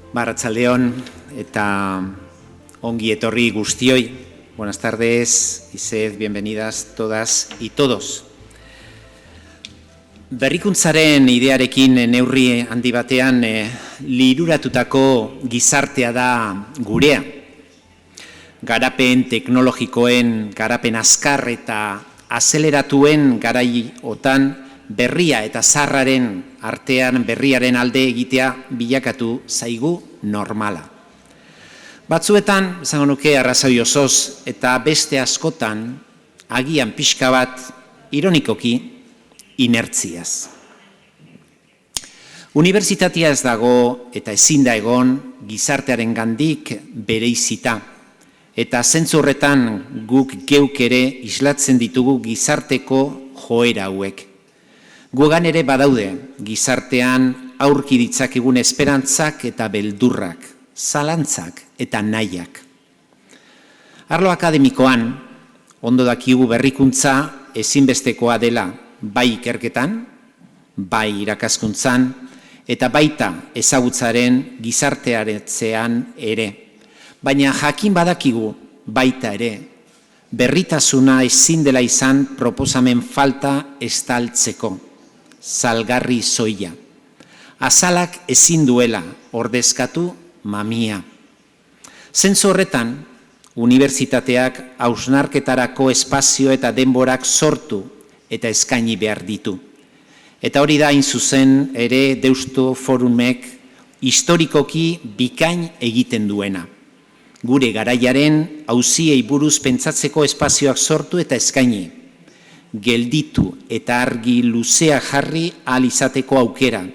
Arratsaldeon eta ongi etorri guztioi. Buenas tardes y sed bienvenidas todas y todos. Berrikuntzaren idearekin neurri handi batean liruratutako gizartea da gurea. Garapen teknologikoen, garapen azkar eta azeleratuen garaiotan berria eta zarraren artean berriaren alde egitea bilakatu zaigu normala. Batzuetan, esango nuke arrazoi osoz eta beste askotan, agian pixka bat ironikoki inertziaz. Unibertsitatea ez dago eta ezin da egon gizartearen gandik bereizita. Eta zentzu horretan guk geuk ere islatzen ditugu gizarteko joera hauek. Gugan ere badaude gizartean aurki ditzakegun esperantzak eta beldurrak, zalantzak eta nahiak. Arlo akademikoan, ondo dakigu berrikuntza ezinbestekoa dela bai ikerketan, bai irakaskuntzan, eta baita ezagutzaren gizartearetzean ere. Baina jakin badakigu baita ere, berritasuna ezin dela izan proposamen falta estaltzeko, salgarri soila. Azalak ezin duela ordezkatu mamia. Zentzu horretan, unibertsitateak hausnarketarako espazio eta denborak sortu eta eskaini behar ditu. Eta hori da hain zuzen ere Deusto Forumek historikoki bikain egiten duena. Gure garaiaren auziei buruz pentsatzeko espazioak sortu eta eskaini. Gelditu eta argi luzea jarri ahal izateko aukera.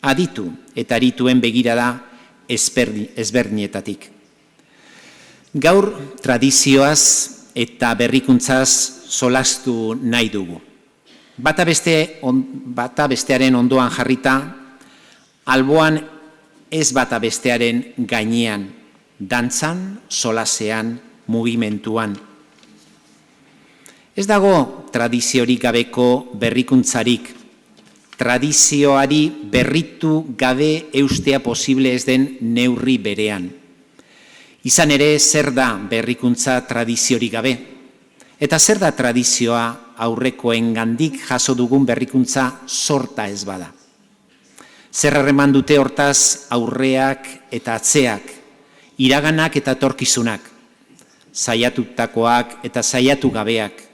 Aditu eta arituen begirada ezberdinetatik. Gaur tradizioaz eta berrikuntzaz solastu nahi dugu. Bata bestearen ondoan jarrita, alboan ez bata bestearen gainean, dantzan, solasean, mugimentuan. Ez dago tradiziorik gabeko berrikuntzarik, tradizioari berritu gabe eustea posible ez den neurri berean. Izan ere, zer da berrikuntza tradiziorik gabe? Eta zer da tradizioa aurrekoen gandik jaso dugun berrikuntza sorta ez bada? Zer harreman dute hortaz aurreak eta atzeak, iraganak eta etorkizunak, saiatutakoak eta saiatu gabeak,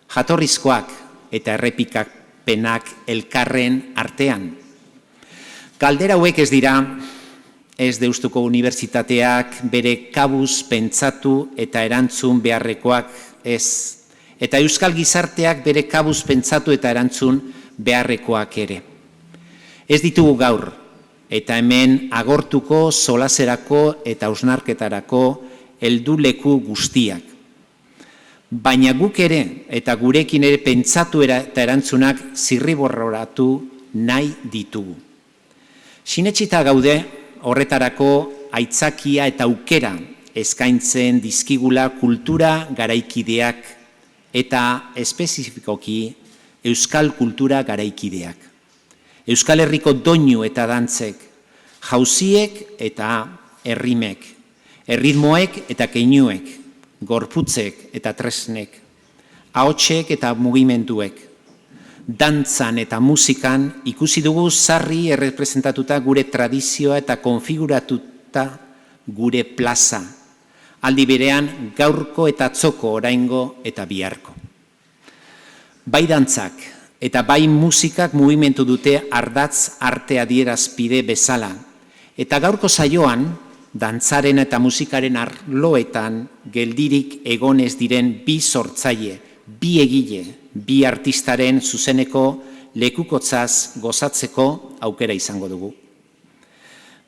jatorrizkoak eta errepikapenak elkarren artean. Galdera hauek ez dira, ez Deustuko Unibertsitateak bere kabuz pentsatu eta erantzun beharrekoak ez, eta Euskal Gizarteak bere kabuz pentsatu eta erantzun beharrekoak ere. Ez ditugu gaur, eta hemen agortuko solaserako eta hausnarketarako helduleku guztiak. Baina guk ere eta gurekin ere pentsatu eta erantzunak zirriborroratu nahi ditugu. Sinetsita gaude horretarako aitzakia eta aukera eskaintzen dizkigula kultura garaikideak eta espezifikoki euskal kultura garaikideak. Euskal Herriko doinu eta dantzek, jauziek eta errimek, erritmoek eta keinuek, gorputzek eta tresnek, ahotsek eta mugimenduek. Dantzan eta musikan ikusi dugu sarri errepresentatuta gure tradizioa eta konfiguratuta gure plaza, aldi berean gaurko eta atzoko oraingo eta biharko. Bai dantzak eta bai musikak mugimendu dute ardatz arte adierazpide bezala, eta gaurko saioan, dantzaren eta musikaren arloetan geldirik egonez diren bi sortzaile, bi egile, bi artistaren zuzeneko lekukotzaz gozatzeko aukera izango dugu.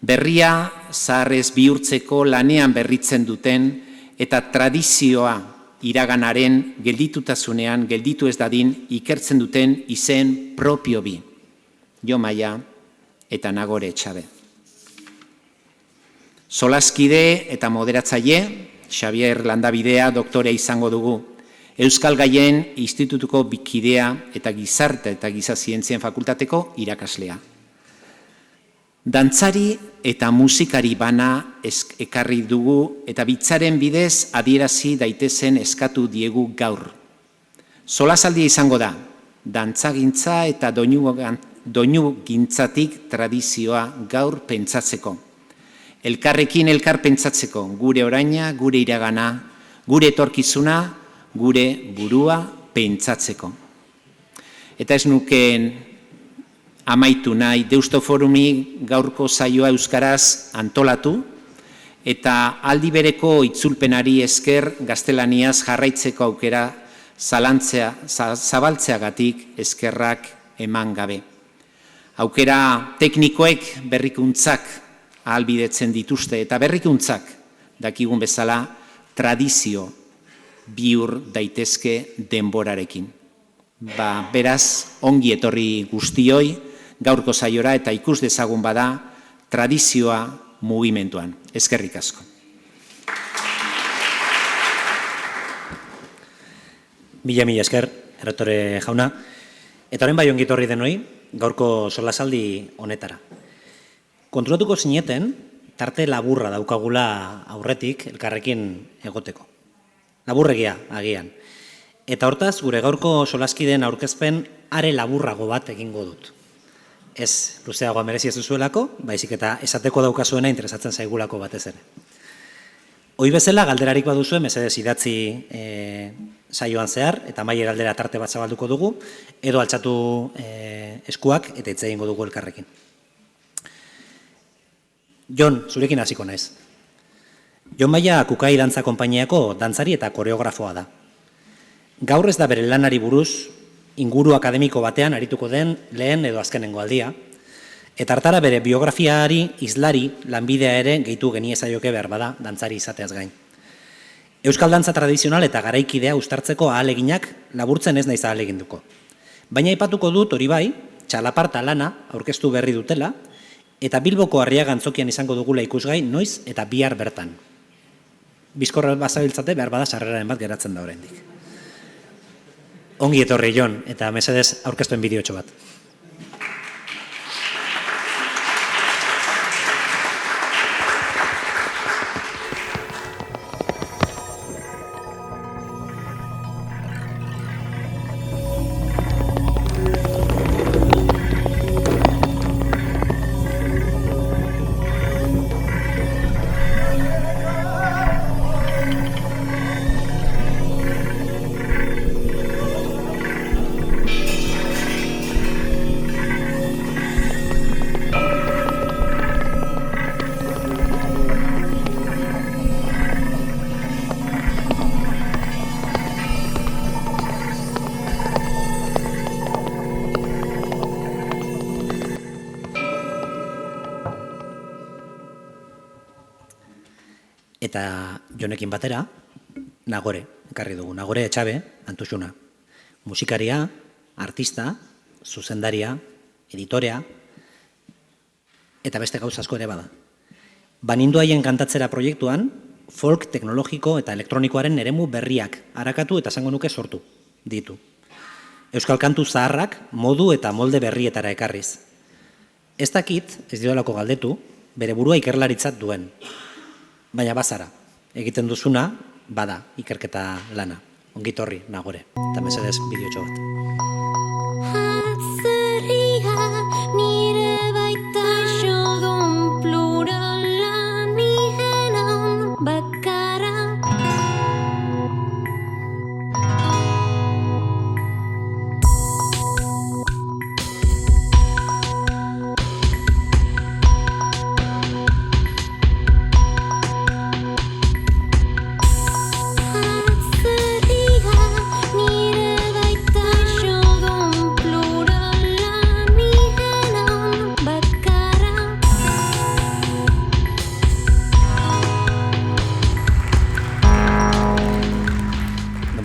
Berria zaharrez bihurtzeko lanean berritzen duten eta tradizioa iraganaren gelditutasunean gelditu ez dadin ikertzen duten izen propio bi, Jo Maia eta Nagore Etxabe. Solaskide eta moderatzaile, Xavier Landabidea doktorea izango dugu. Euskal Gaien Institutuko bikidea, Ikidea eta Gizarte eta Giza Zientzien Fakultateko irakaslea. Dantzari eta musikari bana ekarri dugu eta bitzaren bidez adierazi daitezen eskatu diegu gaur. Solasaldia izango da, dantzagintza eta doinugintzatik tradizioa gaur pentsatzeko. Elkarrekin elkar pentsatzeko, gure oraina, gure iragana, gure etorkizuna, gure burua pentsatzeko. Eta ez nukeen amaitu nahi, Deustoforumi gaurko saioa euskaraz antolatu eta aldi bereko itzulpenari esker gaztelaniaz jarraitzeko aukera zabaltzeagatik eskerrak eman gabe. Aukera teknikoek berrikuntzak ahalbidetzen dituzte eta berrikuntzak dakigun bezala tradizio bihur daitezke denborarekin. Beraz, ongi etorri guztioi, gaurko saiora eta ikus dezagun bada tradizioa mugimenduan. Eskerrik asko. Mila esker, erretore jauna. Eta orain bai ongi etorri denoi, gaurko solasaldi honetara. Kontrolatuko zineten, tarte laburra daukagula aurretik elkarrekin egoteko. Laburregia, agian. Eta hortaz, gure gaurko solaskideen aurkezpen are laburrago bat egingo dut. Ez luzeagoa merezi ez duzuelako, baizik eta esateko daukazuena interesatzen zaigulako batez ere. Hoi bezala, galderarik baduzue, mesedez idatzi saioan zehar, eta maier galdera tarte bat zabalduko dugu, edo altxatu eskuak eta hitz egingo dugu elkarrekin. Jon, zurekin hasiko naiz. Jon Maia Kukai Dantza Konpainiako dantzari eta koreografoa da. Gaur ez da bere lanari buruz, inguru akademiko batean arituko den lehen edo azkenengo aldia, eta hartara bere biografiari, izlari, lanbidea ere gehitu geniezaioke behar bada dantzari izateaz gain. Euskal dantza tradizional eta garaikidea uztartzeko ahaleginak laburtzen ez naiz ahaleginduko. Baina aipatuko dut hori bai, txalaparta lana aurkeztu berri dutela, eta Bilboko Arriaga Antzokian izango dugula ikusgai noiz eta bihar bertan. Bizkorra bazabiltzate behar bada sarreraren bat geratzen da oraindik. Ongi etorri, Jon, eta mesedez aurkeztuen bideotxo bat. Eta Jonekin batera, Nagore, ekarri dugu. Nagore Etxabe, Antuxuna. Musikaria, artista, zuzendaria, editorea, eta beste gauza asko ere bada. Banindu haien kantatzera proiektuan, folk teknologiko eta elektronikoaren eremu berriak harakatu eta esango nuke sortu ditu. Euskal kantu zaharrak modu eta molde berrietara ekarriz. Ez dakit, ez diolako galdetu, bere burua ikerlaritzat duen. Baina bazara, egiten duzuna, bada, ikerketa lana. Ongitorri, Nagore. Eta mesedez, bideotxo bat. Atzeria nire baita xodun plurala nirenan bakara.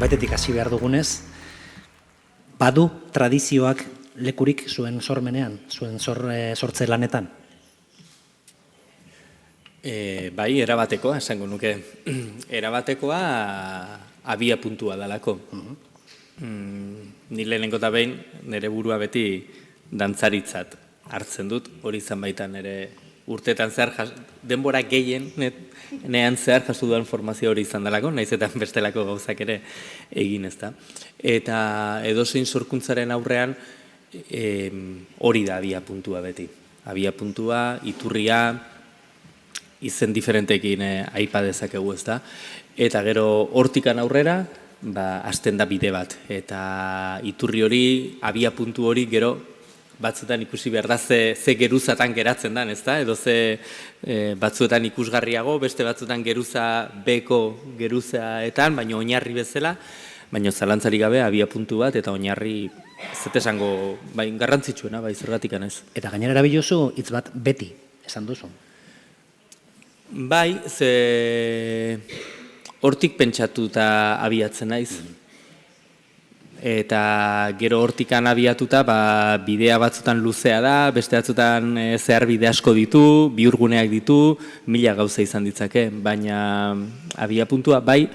Baitetik hasi behar dugunez, badu tradizioak lekurik zuen sormenean, zuen sortze lanetan? Bai, erabatekoa, esango nuke. Erabatekoa abia puntua dalako. Ni lehenengo eta behin nire burua beti dantzaritzat hartzen dut, hori izan baitan ere urteetan zehar, denbora gehien, nean zehar jaso duan formazio hori izan dalako, nahiz eta bestelako gauzak ere egin ez da. Eta edozein sorkuntzaren aurrean hori da abia puntua beti. Abia puntua, iturria, izen diferentekin aipa dezakegu ez da. Eta gero hortikan aurrera, hasten da bide bat. Eta iturri hori, abia puntu hori gero batzuetan ikusi behar da ze geruzatan geratzen den, ez da? Edo ze batzuetan ikusgarriago, beste batzuetan geruza beko geruzaetan, baina oinarri bezala, baina zalantzari gabe abia puntu bat eta oinarri zete esango garrantzitsuena, zergatik anez. Eta gainera erabiluzu hitz bat beti, esan duzu. Bai, ze hortik pentsatuta abiatzen naiz. Eta gero hortikan abiatuta bidea batzutan luzea da, beste batzutan zehar bide asko ditu, bihurguneak ditu, mila gauza izan ditzake, baina abia puntua bai,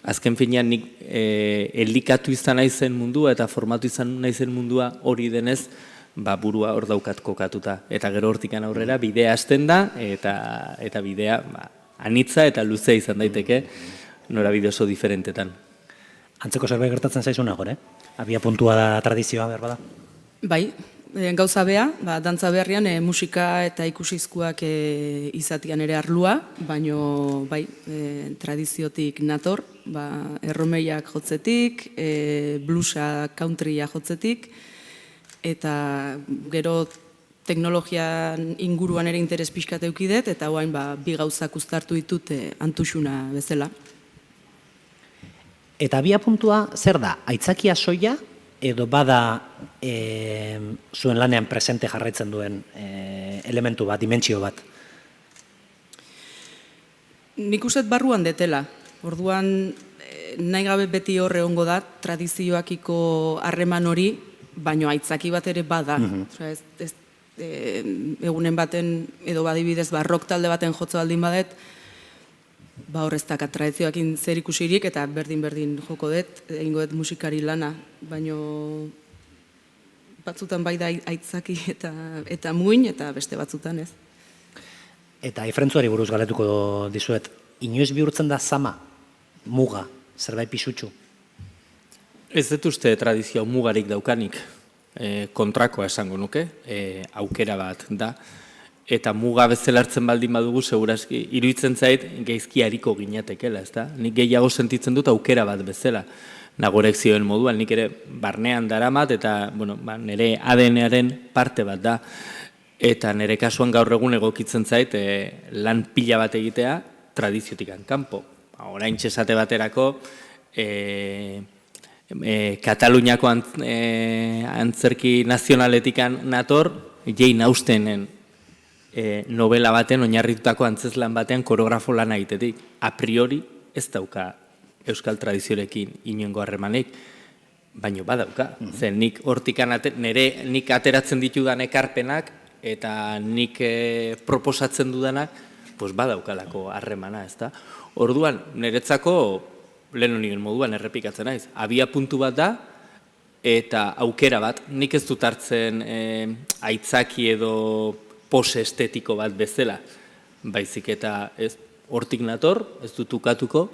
azken finean nik elikatu izan naizen mundua eta formatu izan naizen mundua hori denez, burua hor daukat kokatuta. Eta gero hortikan aurrera bidea hasten da eta bidea anitza eta luzea izan daiteke, norabide oso diferentetan. Antzeko zerbait gertatzen zaizuna gore? Abia puntua da tradizioa behar bada? Bai, gauza bea, dantza beharrian musika eta ikusizkoak izatian ere arlua, baino bai, tradiziotik nator, erromeiak jotzetik, bluesa, countrya jotzetik, eta gero teknologian inguruan ere interes pixkat eukidet, eta guain bi gauzak uztartu ditut antuxuna bezala. Eta abia puntua zer da? Aitzakia soila edo bada zuen lanean presente jarraitzen duen elementu bat, dimentsio bat? Nik uste barruan detela. Orduan nahi gabe beti horre ongo da tradizioakiko harreman hori, baino aitzaki bat ere bada. Egunen baten edo badibidez rock talde baten jotza baldin badet, hor ez dakat tradizioakin zer ikusirik eta berdin joko dut, egingo dut musikari lana, baino batzutan bai da aitzaki eta muin eta beste batzutan ez. Eta ifrentzuari buruz galetuko dizuet, inoiz bihurtzen da zama, muga, zerbait pisutxu? Ez dut uste tradizio mugarik daukanik, kontrakoa esango nuke, aukera bat da. Eta muga bezala hartzen baldin badugu, segurazki, iruditzen zait, geizki hariko ginatekela, ez da? Nik gehiago sentitzen dut aukera bat bezala. Nagorek zioen moduan, nik ere barnean daramat, eta nire ADN-aren parte bat da. Eta nire kasuan gaur egun egokitzen zait, lan pila bat egitea, tradiziotikan kanpo. Orain txesate baterako, Kataluniako antzerki nazionaletikan nator, Jane Austenen novela baten, oinarritutako antzeslan batean koreografo lan egitetik. A priori ez dauka euskal tradiziorekin inongo harremanik, baino badauka. Zen nik hortikan nik ateratzen ditudan ekarpenak eta nik proposatzen dudanak, badaukalako harremana, ez da. Orduan, niretzako, lehen honien moduan errepikatzen naiz, abia puntu bat da, eta aukera bat, nik ez dut hartzen aitzaki edo pose estetiko bat bezala, baizik eta hortik nator, ez dut ukatuko,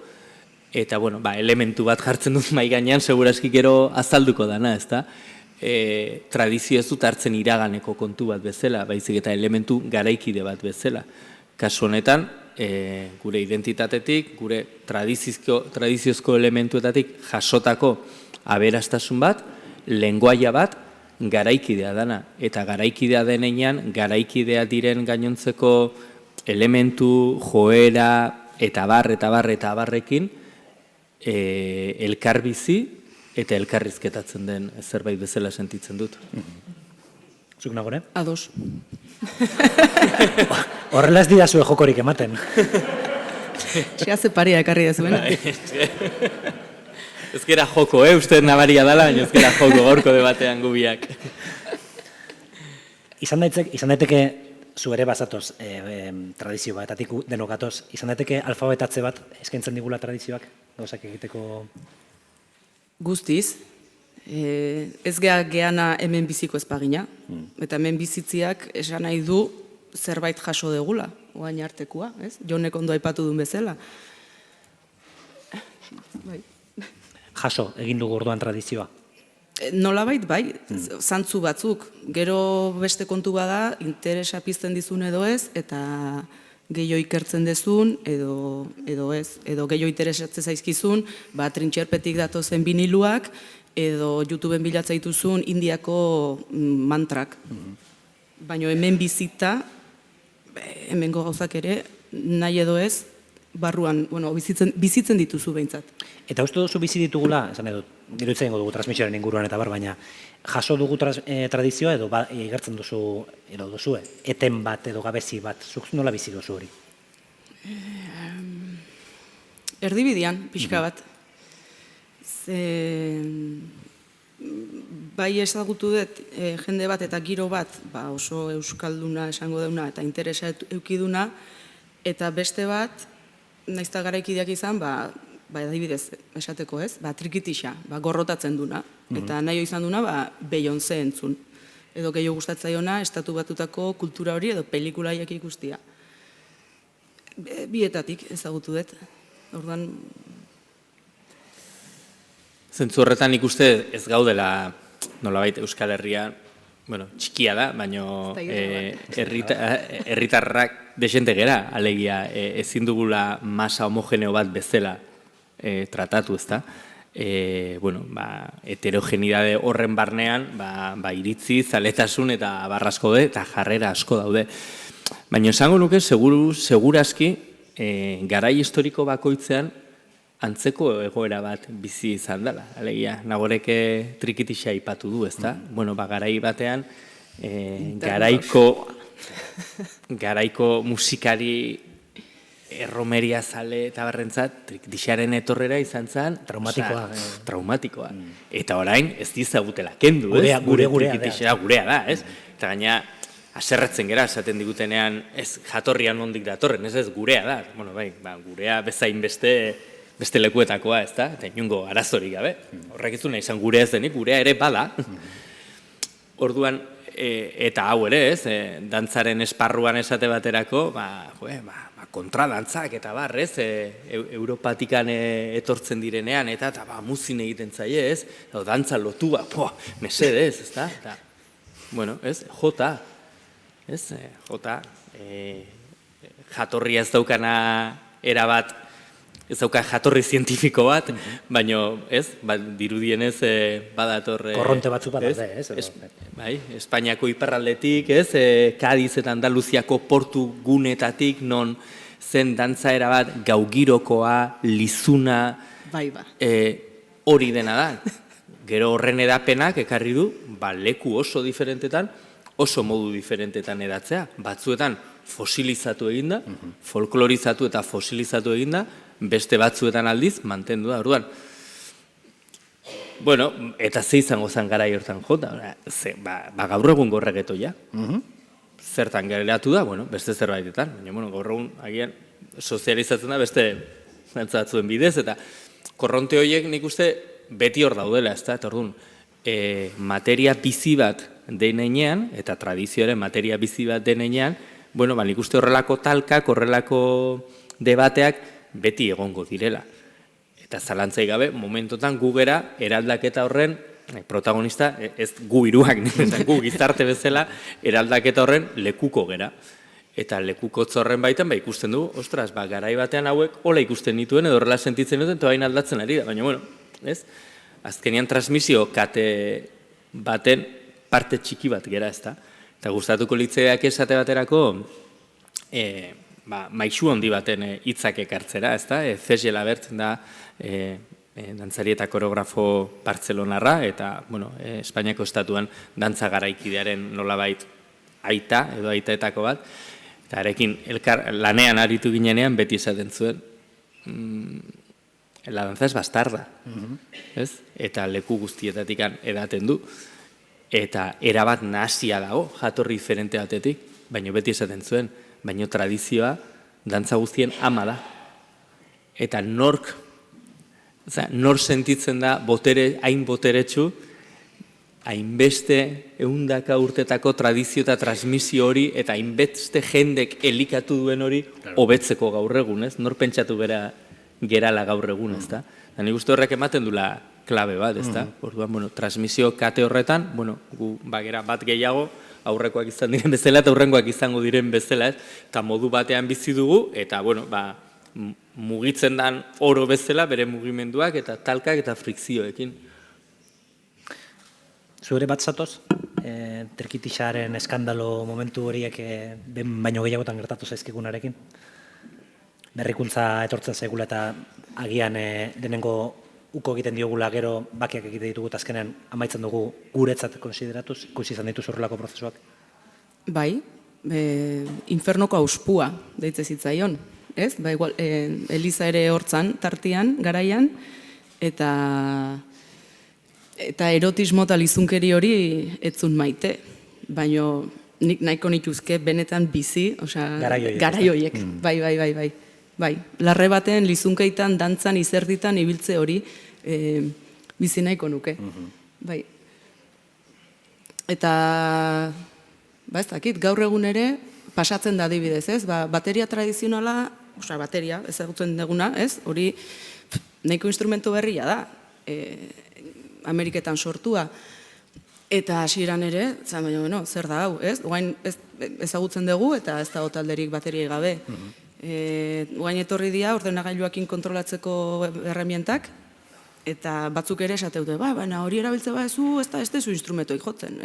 eta elementu bat jartzen dut mai gainean, segurazki gero azalduko dana, ez da. Tradizio ez dut hartzen iraganeko kontu bat bezala, baizik eta elementu garaikide bat bezala. Kasu honetan, gure identitatetik, gure tradiziozko elementuetatik jasotako aberastasun bat, lengoaia bat, garaikidea dana. Eta garaikidea denean, garaikidea diren gainontzeko elementu, joera, eta barrekin, elkarbizi eta elkarrizketatzen den zerbait bezala sentitzen dut. Zuk Nagore? Ados. Horrela ez didazue jokorik ematen. Ze paria ekarri da zuena. Ez gera joko, uste nabaria dala, baina ez gera joko gaurko debatean gubiak. Izan daiteke, zu ere bazatoz tradizio bat, etatik denok gatoz, izan daiteke alfabetatze bat eskaintzen digula tradizioak, gauzak egiteko? Guztiz. Ez geana hemen biziko ezpagina, eta hemen bizitziak esan nahi du zerbait jaso degula, oain artekoa, ez? Jonek ondo aipatu duen bezala. Bai. Jaso, egin dugu orduan tradizioa. Nolabait, bai, zantzu batzuk. Gero beste kontu bada, interesa pizten dizun edo ez, eta gehiago ikertzen dezun, edo ez, edo gehiago interesatzen zaizkizun, trintxerpetik datozen biniluak, edo YouTubeen bilatza dituzun Indiako mantrak. Baina hemen bizita, hemengo gauzak ere, nahi edo ez, barruan, bizitzen dituzu behintzat. Eta uste duzu bizi ditugula, esan edut, iruditzen dugu transmisioaren inguruan eta baina jaso dugu tradizioa edo igertzen duzu, edo duzue, eten bat edo gabezi bat, zuk nola bizi duzu hori? Erdibidean, pixka bat. Bai ezagutu dut jende bat eta giro bat, oso euskalduna esango deuna eta interesa eukiduna, eta beste bat, naizta garaikideak izan, adibidez, esateko ez, trikitixa, gorrotatzen duna, eta nahi izan duna, Beyoncé entzun. Edo gehiago gustatzaiona, estatu batutako kultura hori edo pelikulaiak ikustia. Bietatik ezagutu dut, orduan... Zentzu horretan ikuste ez gaudela, nolabait Euskal Herria, txikia da, baina herritarrak desente gera, alegia ezin dugula masa homogeneo bat bezala tratatu, ezta? Heterogenidade horren barnean, iritzi, zaletasun eta abarrasko daude, eta jarrera asko daude. Baina esango nuke, segurazki, garai historiko bakoitzean, antzeko egoera bat bizi izan dela. Alegia, Nagoreke trikitixa aipatu du, ezta? Garai batean, garaiko musikari erromeria zale eta barrentzat, trikitixaren etorrera izan zen... Traumatikoa. Eta orain, ez dizagutela kendu, ez? Gurea da, ez? Eta gaina, aserretzen gera, esaten digutenean, ez jatorrian nondik datorren, ez gurea da. Gurea bezain beste lekuetakoa, ez da? Eta inungo arazorik gabe. Horrek ez du nahi izan gurea ez denik, gurea ere bada. Orduan, eta hau ere, ez? Dantzaren esparruan esate baterako, kontradantzak eta bar, ez? Europatikan etortzen direnean, eta muzin egiten zaie, ez? Dantza lotua, mesedez, ez da? Ez? Jota, ez? Jota, jatorria ez daukana erabat, ez dauka jatorri zientifiko bat, baina, ez, dirudienez badator... Korronte batzu bat da, ez? Bai, Espainiako iparraldetik, ez, Kadiz eta Andaluziako portu gunetatik, non zen dantzaera bat gaugirokoa, lizuna, hori dena da. Gero horren edapenak ekarri du, leku oso diferentetan, oso modu diferentetan edatzea. Batzuetan fosilizatu eginda, folklorizatu eta fosilizatu eginda, beste batzuetan aldiz, mantendu da, orduan. Eta ze izango zen garai hortan jota, gaur egun gorregetoia. Zertan geratu da, beste zerbaitetan, baina gaur egun agian sozializatzen da beste batzuen bidez, eta korronte horiek nik uste beti hor daudela, ez da, eta orduan, materia bizi bat denean, eta tradizioaren materia bizi bat denean, nik uste horrelako talkak, horrelako debateak, beti egongo direla. Eta zalantzai gabe, momentotan gu gera eraldaketa horren protagonista, ez gu hiruak, gu gizarte bezala, eraldaketa horren lekuko gera. Eta lekukotz horren baitan, ikusten du, ostras, garai batean hauek hola ikusten dituen, edo horrela sentitzen duten, eta bain aldatzen ari da. Baina, ez? Azkenean transmisio kate baten parte txiki bat gera, ez da? Eta gustatuko litzaidak esate baterako, maixu handi baten hitzak ekartzera, ez da? Fezela bertzen da, dantzari eta koreografo bartzelonarra, eta, Espainiako estatuan dantza garaikidearen nolabait aita, edo aitaetako bat, eta arekin lanean aritu ginenean beti esaten zuen, la danza es bastarda, ez? Eta leku guztietatik edaten du, eta erabat nahasia dago, jatorri diferente batetik, baina beti esaten zuen, baina tradizioa dantza guztien ama da. Eta nor sentitzen da hain boteretsu hainbeste ehundaka urtetako tradizio eta transmisio hori eta hainbeste jendek elikatu duen hori hobetzeko gaur egun, ez? Nor pentsatu gerala gaur egun, ez da? Da nik uste horrek ematen dula klabe bat, ez da? Orduan, bueno, transmisio kate horretan, bueno, gu bagera bat gehiago, aurrekoak izan diren bezala eta aurrengoak izango diren bezala, ez? Eta modu batean bizi dugu, eta, bueno, mugitzen dan oro bezala, bere mugimenduak eta talkak eta frikzioekin. Zure bat zatoz, Trikitixaren eskandalo momentu horiek baino gehiagotan gertatu zaizkigunarekin? Berrikuntza etortzen zaigula eta agian denengo uko egiten diogula gero bakiak egite ditugu eta azkenean amaitzen dugu guretzat konsideratuz, ikusi izan dituz horrelako prozesuak? Bai, infernoko auspua deitze zitzaion, ez? Ba, igual, Eliza ere hortzan, tartian, garaian, eta erotismo eta lizunkeri hori etzun maite, baino nik nahiko nituzke benetan bizi, osea, garai horiek. Bai, larre baten, lizunkeitan, dantzan, izerditan, ibiltze hori bizi nahiko nuke. Bai. Eta, ez dakit, gaur egun ere, pasatzen da adibidez, ez? Bateria tradizionala, osea, bateria, ezagutzen duguna, ez? Hori, nahiko instrumentu berria da, Ameriketan sortua. Eta hasieran ere, baina, zer da hau, ez? Oain ezagutzen dugu eta ez da talderik bateriai gabe. Oain etorri dira ordenagailuakin kontrolatzeko erremientak, eta batzuk ere esate dute, baina hori erabiltze badezu, ez da zu instrumentoik jotzen.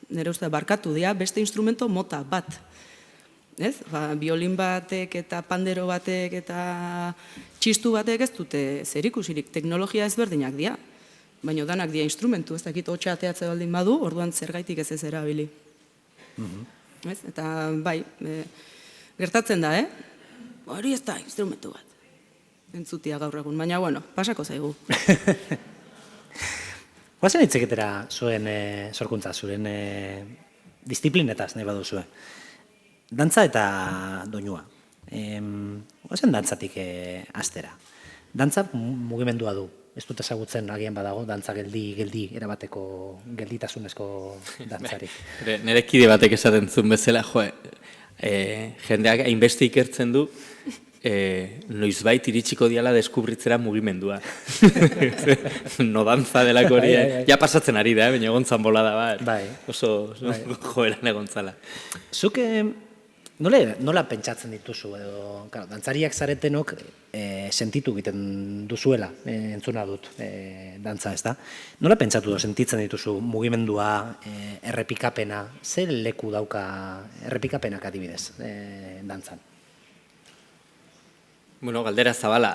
Nire uste barkatu dira, beste instrumento mota bat. Ez? Biolin batek eta pandero batek eta txistu batek ez dute zerikusirik, teknologia ezberdinak dira. Baina danak dira instrumentu, ez dakit hotxa ateatze baldin badu, orduan zergaitik ez erabili. Eta bai, gertatzen da, hori ez da instrumentu bat. Entzutia gaur egun, baina bueno, pasako zaigu. Guazen hitzeketera zuen sorkuntza, zuren disiplinetaz nahi baduzue. Dantza eta doinua. Guazen dantzatik hastera. Dantza mugimendua du. Ez dut ezagutzen agian badago, dantza geldi erabateko gelditasunezko dantzarik. Nire kide batek esaten zuen bezala, jendeak hainbeste ikertzen du, noizbait iritsiko diala deskubritzera mugimendua. No dantza delako hori, ja pasatzen ari da, baina egontzan bolada bat, oso joeran egontzala. Zuk nola pentsatzen dituzu, edo, dantzariak zaretenok sentitu egiten duzuela, entzuna dut, dantza, ez da? Nola pentsatu sentitzen dituzu mugimendua, errepikapena, zer leku dauka errepikapenak adibidez, dantzan? Bueno, galdera zabala.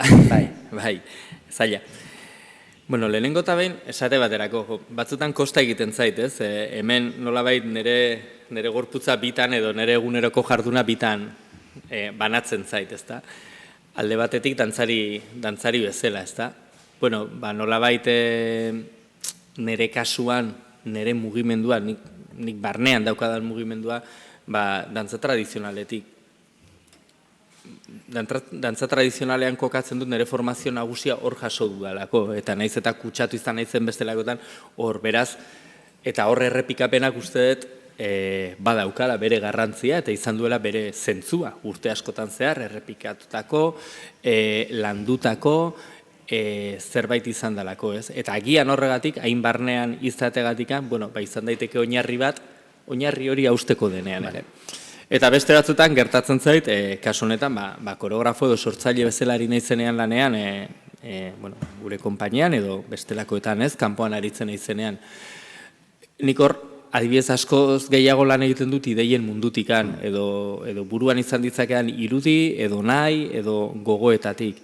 Bai, zaila. Bueno, lehenengo eta behin, esate baterako, batzutan kosta egiten zait, ez? Hemen nolabait nire gorputza bitan edo nire eguneroko jarduna bitan banatzen zait, ez da? Alde batetik dantzari bezala, ez da? Bueno, nolabait nire kasuan, nire mugimendua, nik barnean daukadan mugimendua, dantza tradizionaletik. Dantza tradizionalean kokatzen dut nire formazio nagusia hor jaso dudalako, eta naiz eta kutsatu izan naizen bestelakotan hor beraz, eta hor errepikapenak uste dut badaukala bere garrantzia eta izan duela bere zentzua urte askotan zehar errepikatutako, landutako zerbait izan dalako, ez? Eta agian horregatik, hain barnean izategatikan, bueno, izan daiteke oinarri bat, oinarri hori hausteko denean ere. Eta beste batzutan gertatzen zait, kasu honetan, koreografo edo sortzaile bezala ari naizenean lanean, gure konpainian edo bestelakoetan ez, kanpoan aritzen naizenean. Nik hor, adibidez askoz gehiago lan egiten dut ideien mundutikan, edo buruan izan ditzakean irudi, edo nahi, edo gogoetatik.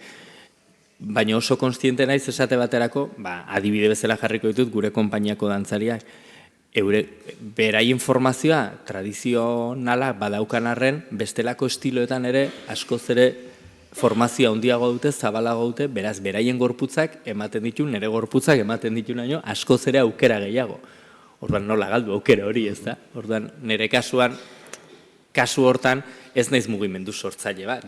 Baina oso konstiente naiz esate baterako, adibide bezala jarriko ditut gure konpainiako dantzariak, beraien formazioa tradizionala badaukan arren, bestelako estiloetan ere, askoz ere formazioa handiago dute, zabalago dute, beraz, beraien gorputzak ematen ditu, nire gorputzak ematen ditu naino, askoz ere aukera gehiago. Orduan nola galdu aukera hori, ez da? Orduan nire kasuan, kasu hortan ez naiz mugimendu sortzaile bat.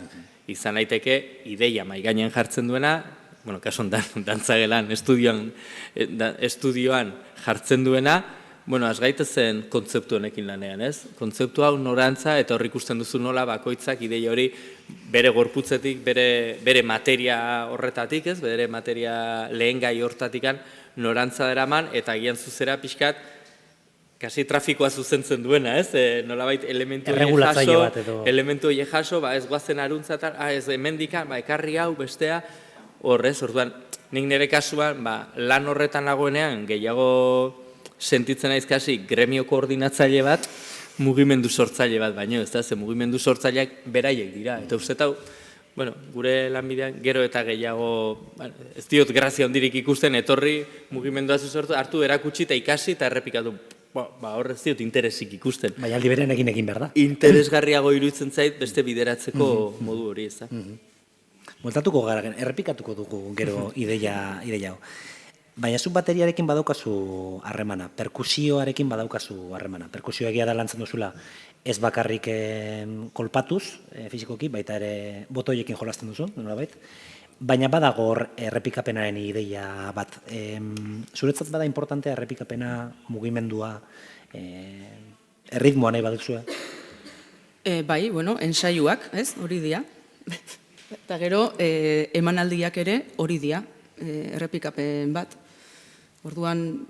Izan daiteke ideia maigainean jartzen duena, bueno, kasu honetan dantzagelan estudioan jartzen duena, Bueno, az gaitezen kontzeptu honekin lanean, ez? Kontzeptu hau norantza eta hor ikusten duzu nola bakoitzak ideia hori bere gorputzetik, bere materia horretatik, ez? Bere materia lehengai hortatikan norantza deraman eta agian zuzera pixkat kasi trafikoa zuzentzen duena, ez? Nolabait elementu horiek jaso, ez guazen aruntzatar, ez hemendikan, ekarri hau, bestea, horrez, orduan, nik nire kasuan, lan horretan nagoenean, gehiago sentitzen naiz kasi gremio koordinatzaile bat, mugimendu sortzaile bat baino, ez da, ze mugimendu sortzaileak beraiek dira, eta uste hau, bueno, gure lanbidean gero eta gehiago, ez diot grazia hondirik ikusten, etorri mugimendua sortu, hartu erakutsi eta ikasi eta errepikatu, horrez diot interesik ikusten. Baina aldi beren egin behar da. Interesgarriago iruditzen zait beste bideratzeko modu hori, ez da. Multatuko gara, errepikatuko dugu gero ideia hau. Baina zu bateriarekin badaukazu harremana, perkusioarekin badaukazu harremana. Perkusio egia da lantzen duzula ez bakarrik kolpatuz, fizikoki, baita ere botoiekin jolasten duzu, nolabait. Baina badago hor errepikapenaren ideia bat. Zuretzat bada importantea errepikapena, mugimendua, erritmoa nahi baduzue? Bai, bueno, ensaiuak, ez, hori dia. Eta gero, emanaldiak ere hori dia, errepikapen bat. Orduan,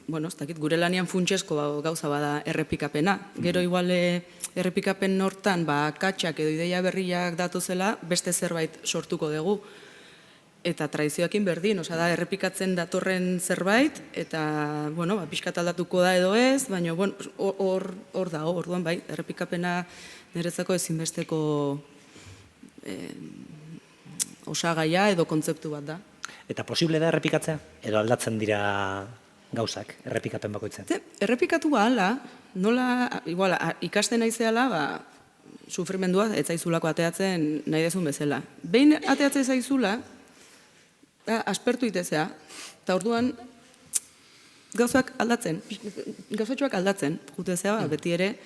bueno, ez dakit, gure lanian funtsezko gauza bada errepikapena. Gero igual errepikapen hortan, katxak edo ideia berriak datuzela, beste zerbait sortuko dugu. Eta tradizioakin berdin, osea da, errepikatzen datorren zerbait, eta, bueno, pixkat aldatuko da edo ez, baina, bueno, hor da, orduan, bai, errepikapena niretzako ezinbesteko osagaia edo kontzeptu bat da. Eta posible da errepikatzea? Edo aldatzen dira gauzak, errepikapen bakoitzen? Errepikatu hala, nola, igual, ikasten naizeala, sufrimendua ez zaizulako ateatzen nahi dezun bezala. Behin ateatzen zaizula, aspertu itezea, eta orduan gauzak aldatzen, gauzatxoak aldatzen, jutezea, beti ere,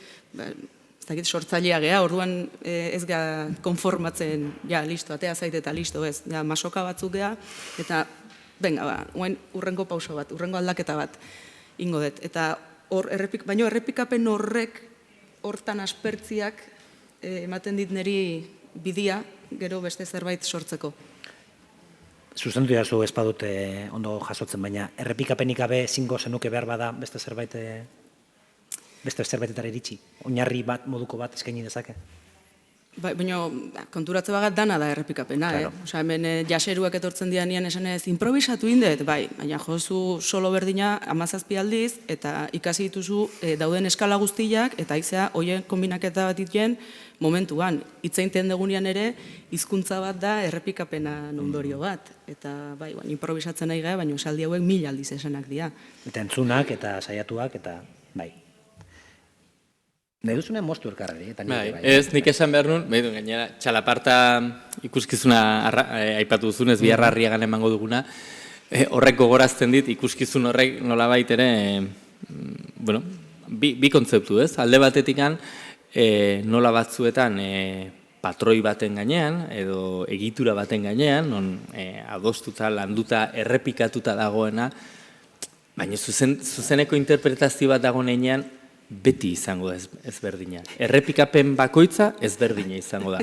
ez dakit sortzailea geha, orduan ez geha konformatzen, ja, listo, atea zait eta listo, ez, ja, masoka batzuk geha, eta, venga, oain urrengo pauso bat, urrengo aldaketa bat, ingo dut, eta baino errepikapen horrek, hortan aspertziak, ematen dit niri bidia, gero beste zerbait sortzeko. Zuzendu jazu ez badut ondo jasotzen, baina errepikapenik gabe zingo zenuke behar bada beste zerbaitetara iritsi? Oinarri bat, moduko bat eskaini dezake? Baina konturatze bagat dana da errepikapena, Osa, hemen jaseruak etortzen dianean esanez, improvisatu indet, bai, baina jozu solo berdina 17 aldiz, eta ikasi dituzu dauden eskala guztiak, eta aizea, hoien kombinaketa bat dituen momentuan. Itzeinten degunean ere, hizkuntza bat da errepikapena ondorio bat. Eta, bai, improvisatzen nahi gara, baina esaldi hauek 1000 aldiz esanak dira. Eta entzunak, eta saiatuak, eta, bai. Nahi duzunean moztu elkarrari, eta nire bai. Ez, nik esan behar nun, gainera, txalaparta ikuskizuna aipatu duzunez, biharrarriagan emango duguna, horrek gogorazten dit, ikuskizun horrek nolabait ere, bueno, bi kontzeptu, ez? Alde batetikan, nola batzuetan patroi baten gainean, edo egitura baten gainean, non adostuta, landuta, errepikatuta dagoena, baina zuzeneko interpretazio bat dagoenean, beti izango da ezberdina. Errepikapen bakoitza ezberdina izango da.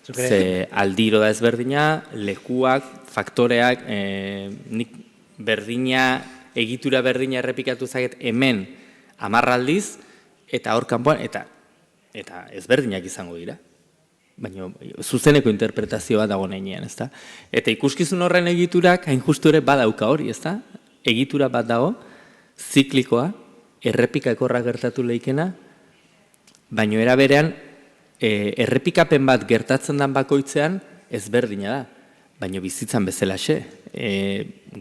Ze aldiro da ezberdina, lekuak, faktoreak, nik berdina, egitura berdina errepikatu zaget hemen 10 aldiz, eta hor kanpoan, eta ezberdinak izango dira. Baina zuzeneko interpretazio bat dago nenean, ezta? Eta ikuskizun horren egiturak, hain justu ere badauka hori, ezta? Egitura bat dago, ziklikoa, errepikakorra gertatu lehikena, baina era berean, errepikapen bat gertatzen den bakoitzean ezberdina da, baina bizitzan bezalaxe.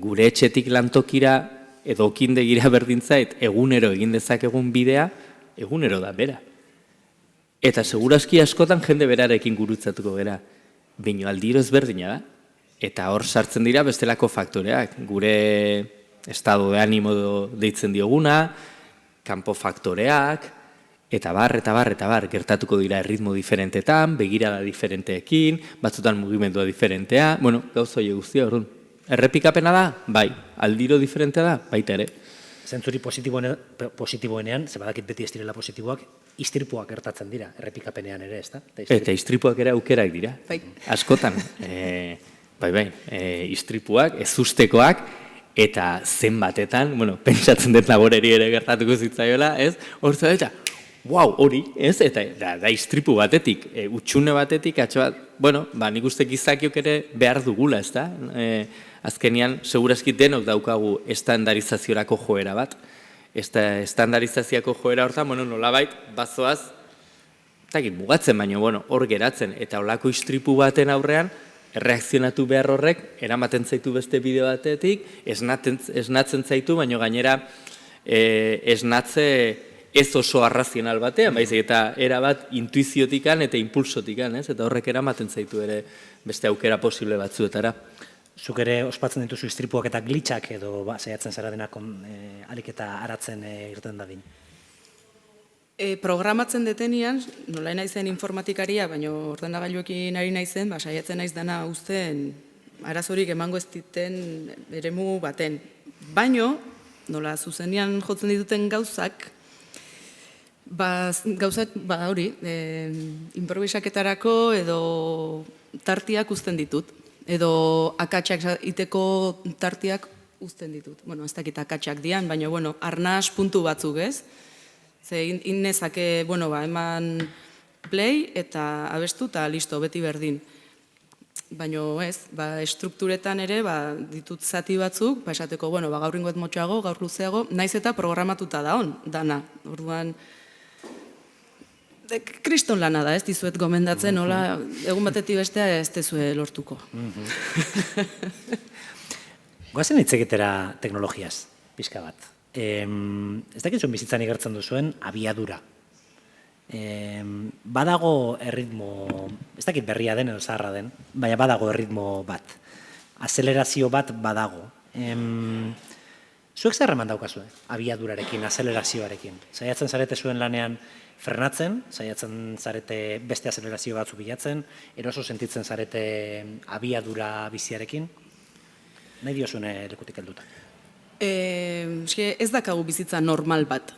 Gure etxetik lantokira edo okindegira berdintzait egunero egin dezakegun bidea, egunero da bera. Eta seguraski askotan jende berarekin gurutzatuko bera, baina aldiro ezberdina da, eta hor sartzen dira bestelako faktoreak, gure estado de ánimo deitzen dioguna, kanpo faktoreak, eta bar, gertatuko dira erritmo diferentetan, begirada diferenteekin, batzutan mugimendua diferentea, bueno, gauza hori guztia, orduan. Errepikapena da? Bai. Aldiro diferentea da? Baita ere. zentzuri positiboenean, ze badakit beti ez direla positiboak, istripuak gertatzen dira, errepikapenean ere, ezta? Eta istripuak ere aukerak dira. Bai. Askotan. Istripuak, ezustekoak, eta zenbatetan, pentsatzen dut laboreri ere gertatuko zitzaiola, ez? Hortza eta, hori, ez? Eta da istripu batetik, utxune batetik, atxo bat, nik uste gizakiok ere behar dugula, ez da? Azkenian, segurazki denok daukagu estandarizaziorako joera bat. Estandarizaziako joera hortan, nolabait, bazoaz, mugatzen baino, hor geratzen, eta olako istripu baten aurrean, erreakzionatu behar horrek, eramaten zaitu beste bideo batetik, esnatzen zaitu, baino gainera esnatze ez oso arrazional batean, baizik eta erabat intuiziotikan eta impulsotikan, eta horrek eramaten zaitu ere beste aukera posible batzuetara. Zuk ere ospatzen dituzu istripuak eta glitchak edo saiatzen zara denak alik eta aratzen irten dadin. Programatzen detenian, nola naizen informatikaria, baina ordenagailuekin ari naizen, saiatzen naiz dana uzten arazorik emango ez diten eremu baten. Baino, nola zuzenean jotzen dituten gauzak, hori, improvisaketarako edo tartiak uzten ditut. Edo akatsak iteko tartiak uzten ditut. Ez dakit akatsak dian, baina, arnaz puntu batzuk ez. Ze innezake, eman play eta abestu eta listo, beti berdin. Baina ez, estrukturetan ere ditut zati batzuk, esateko, gaur ingoet motxago, gaur luzeago, naiz eta programatuta dana. Orduan, kriston lana da, ez dizuet gomendatzen, hola, egun batetik bestea ez dezue lortuko. Goazen hitz egitera teknologiaz, pixka bat. Ez dakit zuen bizitzan igertzen duzuen abiadura. Badago erritmo, ez dakit berria den edo zaharra den, baina badago erritmo bat. Azelerazio bat badago. Zuek zer eman daukazue, abiadurarekin, azelerazioarekin? Saiatzen zarete zuen lanean frenatzen, saiatzen zarete beste azelerazio batzu bilatzen, eroso sentitzen zarete abiadura biziarekin? Nahi diozuen lekutik helduta? Ez dakagu bizitza normal bat,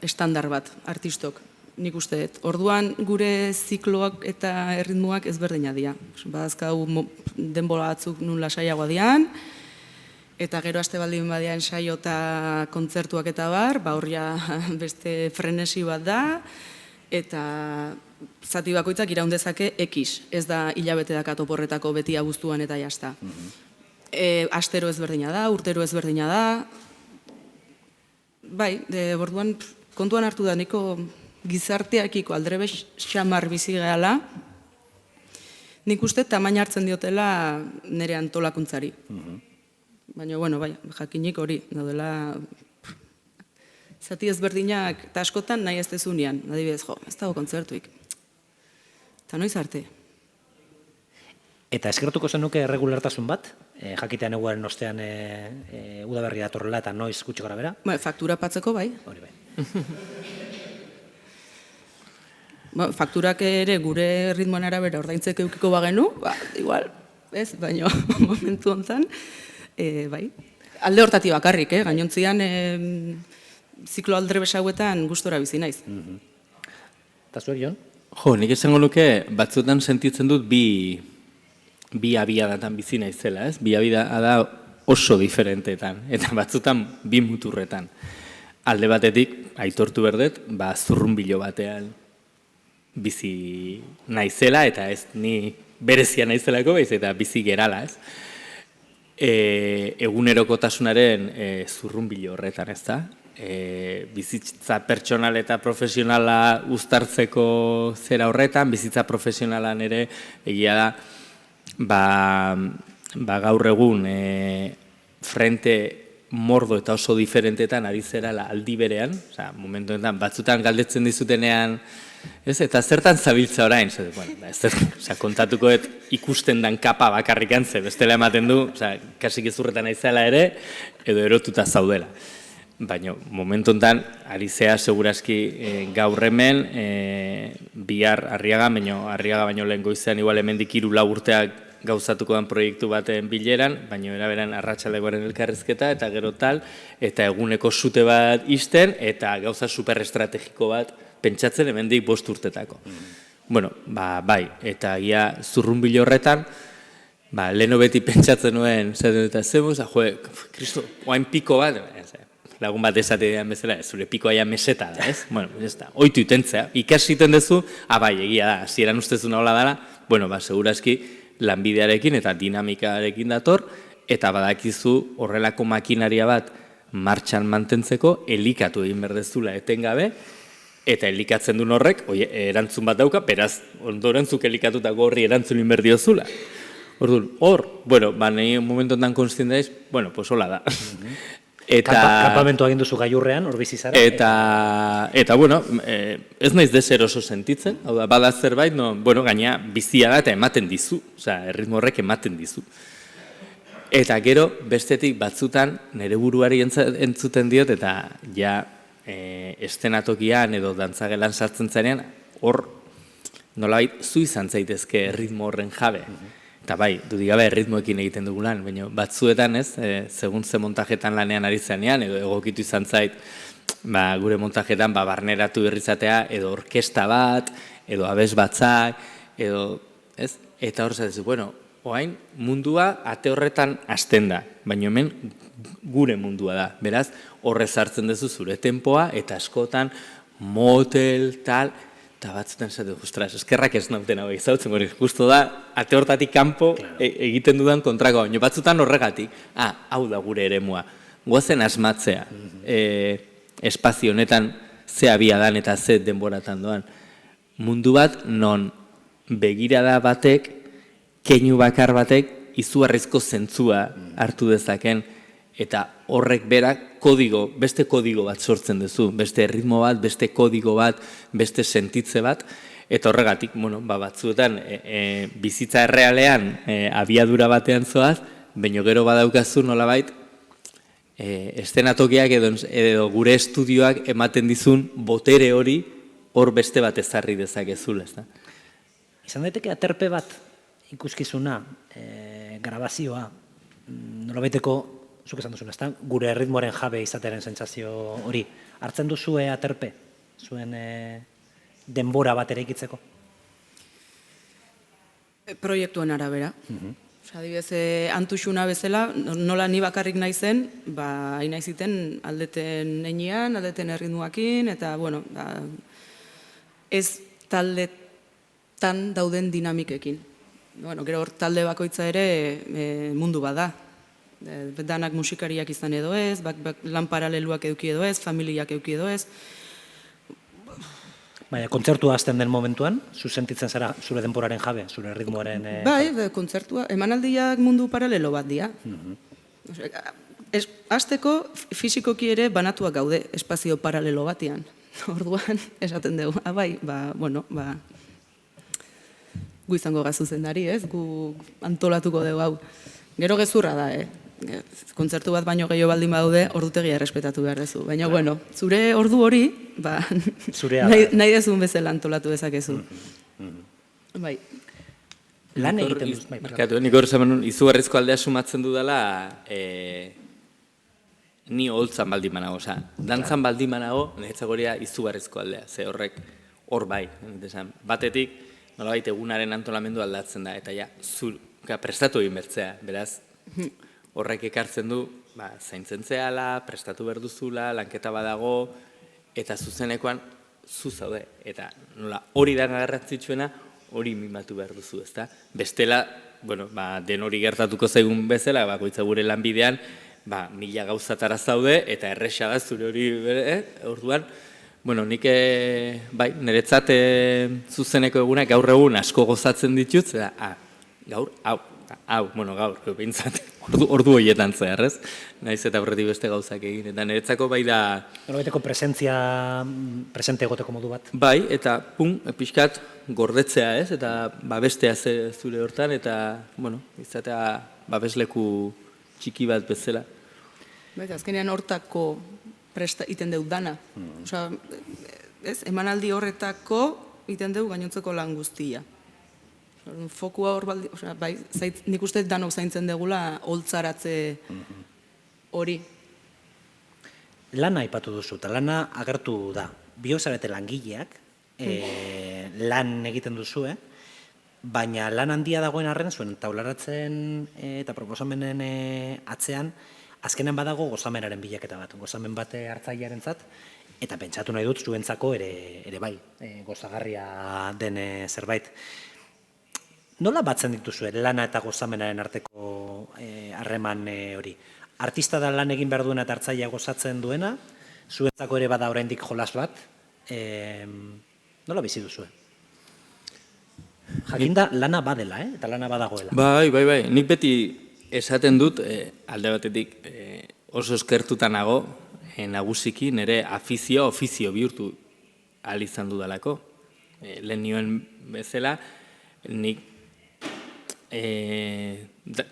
estandar bat, artistok, nik uste. Orduan gure zikloak eta erritmoak ezberdina dira. Badazkagu denbora batzuk nun lasaiagoa dian, eta gero aste baldin badian saio eta kontzertuak eta bar, horria beste frenesi bat da, eta zati bakoitzak iraundezake X, ez da hilabete dakat oporretako beti abuztuan eta jazta. Astero ezberdina da, urtero ezberdina da, orduan kontuan hartu da niko gizarteakiko aldrebe xamar bizi gehala, nik uste tamaina hartzen diotela nire antolakuntzari. Baina, jakinik hori, daudela zati ezberdinak eta askotan nahi ez dezunean, adibidez, ez dago kontzertuik. Eta noiz arte. Eta eskertuko zenuke erregulartasun bat? Jakitean eguaren ostean udaberri datorrela eta noiz gutxi gara bera? Faktura patzeko bai. Hori bai. Fakturak ere gure ritmoan arabera ordaintzeko eukiko bagenu, igual, ez, baina momentu honetan, bai. Alde hortati bakarrik, gainontzian ziklo aldrebes hauetan gustora bizi naiz. Eta zuek, Jon? Nik esango nuke batzuetan sentitzen dut bi abiadatan bizi naizela, ez? Bi abiada oso diferentetan, eta batzuetan bi muturretan. Alde batetik, aitortu berdet, zurrunbilo batean bizi naizela, eta ez ni berezia naizelako, eta bizi gerala, ez? Egunerokotasunaren zurrunbilo horretan, ez da? Bizitza pertsonal eta profesionala uztartzeko zera horretan, bizitza profesionalan ere egia da gaur egun frente mordo eta oso diferentetan ari zerala aldi berean, momentu enten batzutan galdetzen dizutenean, eta zertan zabiltza orain, kontatuko ikusten dan kapa bakarrik antze, bestela ematen du, kasik ezurretan aizela ere, edo erotuta zaudela. Baina, momentu enten, ari zea, segurazki gaur hemen, bihar Arriaga baino lehen goizean, igual hemendik 3-4 urteak gauzatuko den proiektu baten bileran, baina eraberan arratsalegoaren elkarrizketa, eta gero tal, eta eguneko sute bat isten, eta gauza superestrategiko bat pentsatzen hemendik 5 urtetako. Bueno, bai, eta ia zurrunbilo horretan, leheno beti pentsatzen nuen, eta zemuz, kristo, oain piko bat, lagun bat esate dian bezala, zure pikoa ja meseta da, ez? Bueno, ez da, oitu itentzea, ikasiten duzu, bai, egia da, hasieran ustezun hola dara, bueno, segurazki lanbidearekin eta dinamikarekin dator, eta badakizu horrelako makinaria bat martxan mantentzeko, elikatu egin berdezula etengabe, eta elikatzen duen horrek, erantzun bat dauka, beraz, ondoren zuk elikatutako horri erantzun inberdiozula. Orduan, bueno, nahi momentu ondan konstien daiz, bueno, pues hola da. Kampamentu egin duzu gailurrean, hor bizizara. Eta, bueno, ez naiz deser oso sentitzen, hau da, bada zerbait, bueno, gaina bizia da eta ematen dizu, erritmo horrek ematen dizu. Eta gero, bestetik batzutan, nire buruari entzuten diot, eta ja, estenatokian edo dantzagelan sartzen zarean, hor, nolabait, zu izan zaitezke erritmo horren jabe. Eta bai, dudigabe erritmoekin egiten dugu lan, baina batzuetan ez, segun ze montajetan lanean ari zanean, edo egokitu izan zait, gure montajetan barneratu irrizatea, edo orkesta bat, edo abes batzak, edo, ez? Eta hor zatezu, bueno, oain mundua ate horretan hasten da, baina hemen gure mundua da, beraz, horrez hartzen duzu zure tempoa, eta askotan, motel, tal, eta batzutan esate, ostras, eskerrak ez nauten hau izautzen, justo da, ate hortatik kanpo egiten dudan kontrako, baina batzutan horregatik, hau da gure eremua, goazen asmatzea, espazio honetan ze abiadan eta ze denboratan doan. Mundu bat non begirada batek, keinu bakar batek, izugarrizko zentzua hartu dezaken, eta horrek berak beste kodigo bat sortzen duzu, beste erritmo bat, beste kodigo bat, beste sentitze bat, eta horregatik, bueno, batzuetan bizitza errealean abiadura batean zoaz, baina gero badaukazu nolabait, estenatokiak edo gure estudioak ematen dizun botere hori hor beste bat ezarri dezakezula, ez da? Izan daiteke aterpe bat ikuskizuna, grabazioa, nolabaiteko, zuk esan duzun, ezta? Gure erritmoaren jabe izatearen sentsazio hori. Hartzen duzue aterpe, zuen denbora bat ere ikitzeko? Proiektuen arabera. Adibidez, Antuxuna bezala, nola ni bakarrik naizen, hain naiziten aldeten enean, aldeten erritmoakin, eta, bueno, ez taldetan dauden dinamikekin. Bueno, gero hor talde bakoitza ere mundu bada. Danak musikariak izan edo ez, lan paraleluak eduki edo ez, familiak eduki edo ez. Baina, kontzertua hasten den momentuan, zu sentitzen zara zure denboraren jabe, zure ritmoaren... Bai, kontzertua, emanaldiak mundu paralelo bat dira. Hasteko fisikoki ere banatuak gaude espazio paralelo batean. Orduan, esaten dugu, bueno, gu izango gazuzendari, ez? Gu antolatuko dugu hau. Gero gezurra da, kontzertu bat baino gehiago baldin badaude, ordutegia errespetatu behar duzu. Baina, bueno, zure ordu hori, nahi dezun bezala antolatu dezakezu. Bai. Lan egiten duz, bai. Nik hor zaman, izugarrizko aldea sumatzen dudala, ni holtzan baldin banago, dantzan baldin banago, niretzagoria izugarrizko aldea, ze horrek, hor bai, batetik, nolabait egunaren antolamendu aldatzen da, eta ja, prestatu egin bertzea, beraz, horrek ekartzen du, zaintzen zehala, prestatu behar duzula, lanketa badago, eta zuzenekoan, zu zaude, eta nola, hori da garrantzitsuena, hori mimatu behar duzu, ezta? Bestela, bueno, den hori gertatuko zaigun bezala, bakoitza gure lanbidean, 1000 gauzatara zaude, eta erresa da zure hori, orduan, bueno, nik, bai, niretzat zuzeneko egunak gaur egun asko gozatzen ditut, gaur, bueno, gaur, bintzat, ordu horietan zehar, ez? Naiz eta horretik beste gauzak egin, eta niretzako bai da... Norabaiteko presente egoteko modu bat. Bai, eta pixkat gordetzea, ez? Eta babestea zure hortan, eta, bueno, izatea babesleku txiki bat bezala. Bai, azkenean hortako iten deu dana. Osa, ez, emanaldi horretako iten deu gainontzeko lan guztia. Fokua hor baldi, bai, nik uste danok zaintzen degula holtzaratze hori. Lana aipatu duzu, eta lana agertu da. Biok zarete langileak, lan egiten duzu, baina lan handia dagoen arren, zuen taularatzen eta proposamenen atzean, azkenan badago gozamenaren bilaketa bat, gozamen bat hartzailearen zat, eta pentsatu nahi dut zuentzako ere bai, gozagarria den zerbait. Nola batzen dituzue lana eta gozamenaren arteko harreman hori? Artista da lan egin behar duena eta hartzailea gozatzen duena, zuentzako ere bada oraindik jolas bat, nola bizi duzue? Jakinda lana badela, eta lana badagoela. Bai, nik beti esaten dut, alde batetik oso eskertuta nago, nagusiki nire ofizio bihurtu ahal izan dudalako. Lehen nioen bezala, nik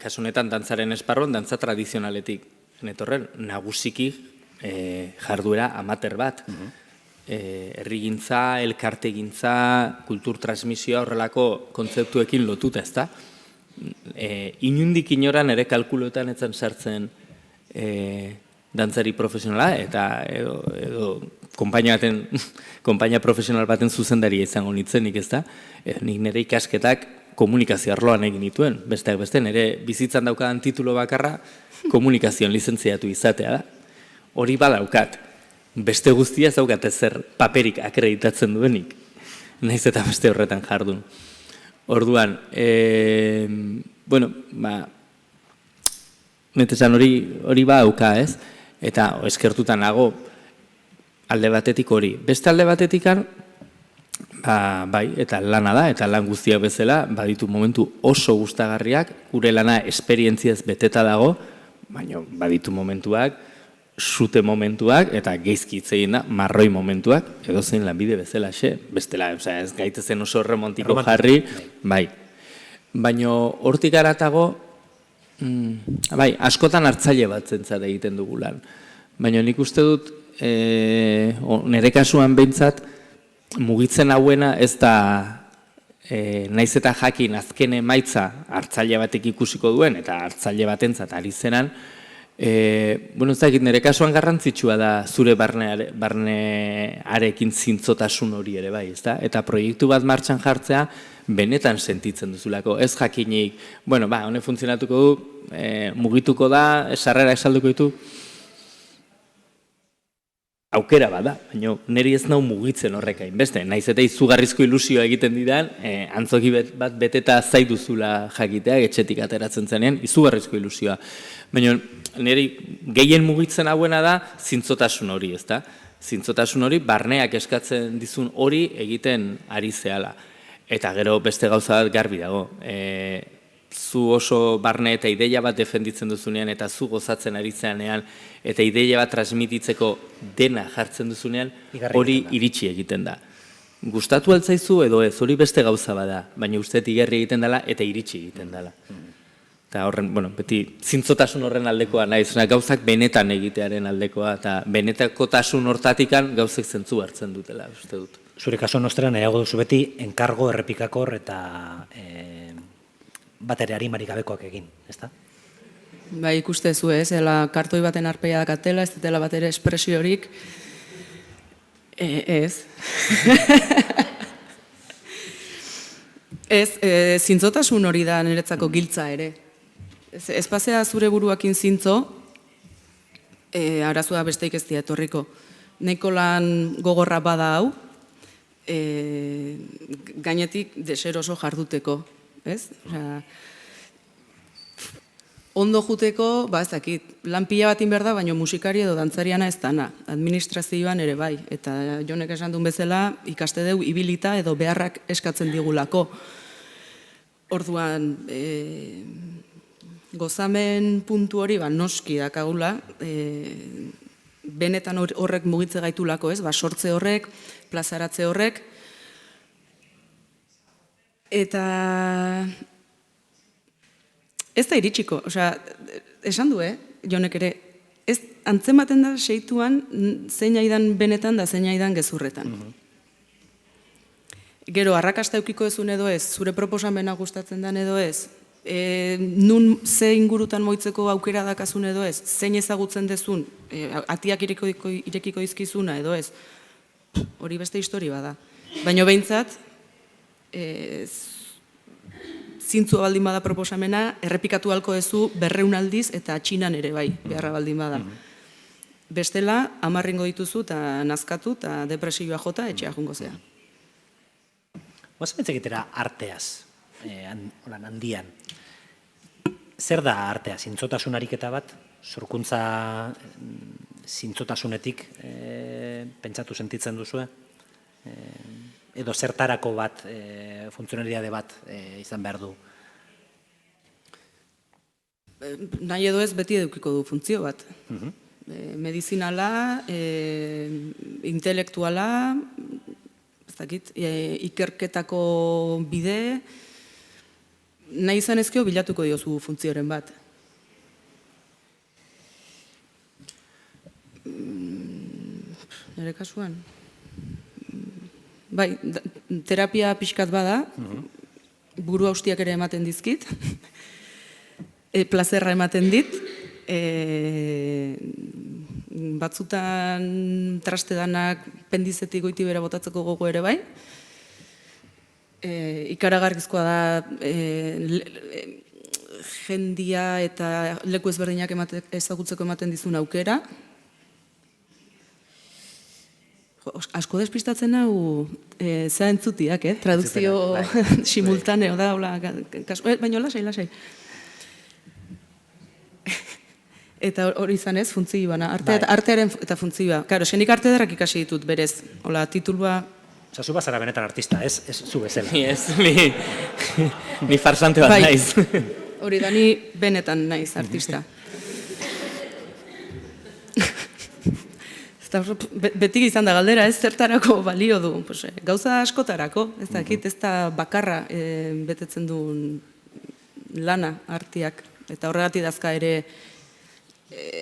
kasu honetan dantzaren esparron, dantza tradizionaletik netorren, nagusiki jarduera amateur bat. Herrigintza, elkartegintza, kultur transmisioa horrelako kontzeptuekin lotuta, ezta? Inundik inoran ere kalkuloetan etzan sartzen dantzari profesionala, eta edo konpainia profesional baten zuzendaria izango nitzenik, ezta? Nik nire ikasketak komunikazio arloan egin dituen, besteak beste, nire bizitzan daukadan titulo bakarra komunikazioan lizentziatu izatea da. Hori badaukat, beste guztia ez daukat ezer paperik akreditatzen duenik, nahiz eta beste horretan jardun. Orduan, netesan hori badauka, ez? Eta eskertuta nago alde batetik hori. Beste alde batetikan, bai, eta lana da, eta lan guztiak bezala, baditu momentu oso gustagarriak, gure lana esperientziaz beteta dago, baina baditu momentuak, sute momentuak, eta geizki hitz egin da, marroi momentuak, edo zein lanbide bezala, bestela, ez gaitezen oso remontiko jarri, bai. Baina hortik aratago, bai, askotan hartzaile bat zentzat egiten dugu lan. Baina nik uste dut, nire kasuan behintzat, mugitzen hauena ez da naiz eta jakin azken emaitza hartzaile batek ikusiko duen, eta hartzaile batentzat ari zenan, ez dakit, nire kasuan garrantzitsua da zure barnearekin zintzotasun hori ere bai, ezta? Eta proiektu bat martxan jartzea benetan sentitzen duzulako. Ez jakinik, honek funtzionatuko du, mugituko da, sarrera esalduko ditu, aukera bada, baina niri ez nau mugitzen horrek hainbeste. Naiz eta izugarrizko ilusioa egiten didan, antzoki bat beteta zaiduzula jakiteak, etxetik ateratzen zenean, izugarrizko ilusioa. Baina niri gehien mugitzen hauena da zintzotasun hori, ezta? Zintzotasun hori, barneak eskatzen dizun hori egiten ari zehala. Eta gero beste gauza bat garbi dago. Zu oso barne eta ideia bat defenditzen duzunean, eta zu gozatzen ari zeanean, eta ideia bat transmititzeko dena jartzen duzunean, hori iritsi egiten da. Gustatu altzaizu edo ez, hori beste gauza bada, baina usteet igerri egiten dela eta iritsi egiten dela. Eta horren, beti zintzotasun horren aldekoa naiz, gauzak benetan egitearen aldekoa, eta benetakotasun hortatikan gauzek zentzu hartzen dutela, uste dut. Zure kaso nostra nahiago duzu beti enkargo errepikakor eta bat ere harimarik gabekoak egin, ezta? Ba, ikustezu ez, kartoi baten arpeia dakatela, ez dela bat ere espresiorik, ez. Ez, zintzotasun hori da niretzako giltza ere. Ez pasea zure buruakin zintzo, arazoa besteik ez dira etorriko. Neiko lan gogorra bada hau, gainetik deseroso jarduteko, ez? Ondo juteko, ez dakit, lan pila batin behar da, baina musikari edo dantzariana ez dana, administrazioan ere bai, eta Jonek esan duen bezala, ikaste deu ibilita edo beharrak eskatzen digulako. Orduan, gozamen puntu hori, noski dakagula, benetan horrek mugitze gaitulako, ez? Sortze horrek, plazaratze horrek, eta ez da iritsiko, esan du, Jonek ere, ez antzematen da seituan zein aidan benetan da zein aidan gezurretan. Gero, arrakasta eukiko ezun edo ez, zure proposamena gustatzen den edo ez, nun ze ingurutan moitzeko aukera dakazun edo ez, zein ezagutzen dezun, atiak irekiko izkizuna edo ez, hori beste histori bada. Baina behintzat, zintzua baldin bada proposamena, errepikatu halko ezu 200 aldiz eta Txinan ere bai, beharra baldin bada. Bestela, 10 dituzu eta nazkatu eta depresioa jota etxea jungo zea. Guazen egitera arteaz, handian. Zer da artea? Zintzotasun ariketa bat? Sorkuntza zintzotasunetik pentsatu sentitzen duzue? Edo zertarako bat, funtzionariade bat izan behar du? Nahi edo ez beti edukiko du funtzio bat. Medizinala, intelektuala, ikerketako bide, nahi izan ezkio bilatuko diozu funtzioren bat. Nire kasuan? Bai, terapia pixkat bada, buru haustiak ere ematen dizkit, plazerra ematen dit, batzutan traste danak pendizetik goiti bera botatzeko gogo ere bai. Ikaragarrizkoa da jendia eta leku ezberdinak ezagutzeko ematen dizun aukera. Asko despistatzen hau za entzutiak, tradukzio simultaneo da, baina lasai. Eta hori izan ez, funtzio bana, artearen eta funtzioa. Karo, esenik arte derrak ikasi ditut, berez, hola, titulua... Osa, zu bazara benetan artista, ez zu bezala. Ni farsante bat naiz. Hori da, ni benetan naiz artista. Betik izan da galdera, ez zertarako balio du. Gauza askotarako, ez dakit, ez da bakarra betetzen duen lana artiak. Eta horregatik dazka ere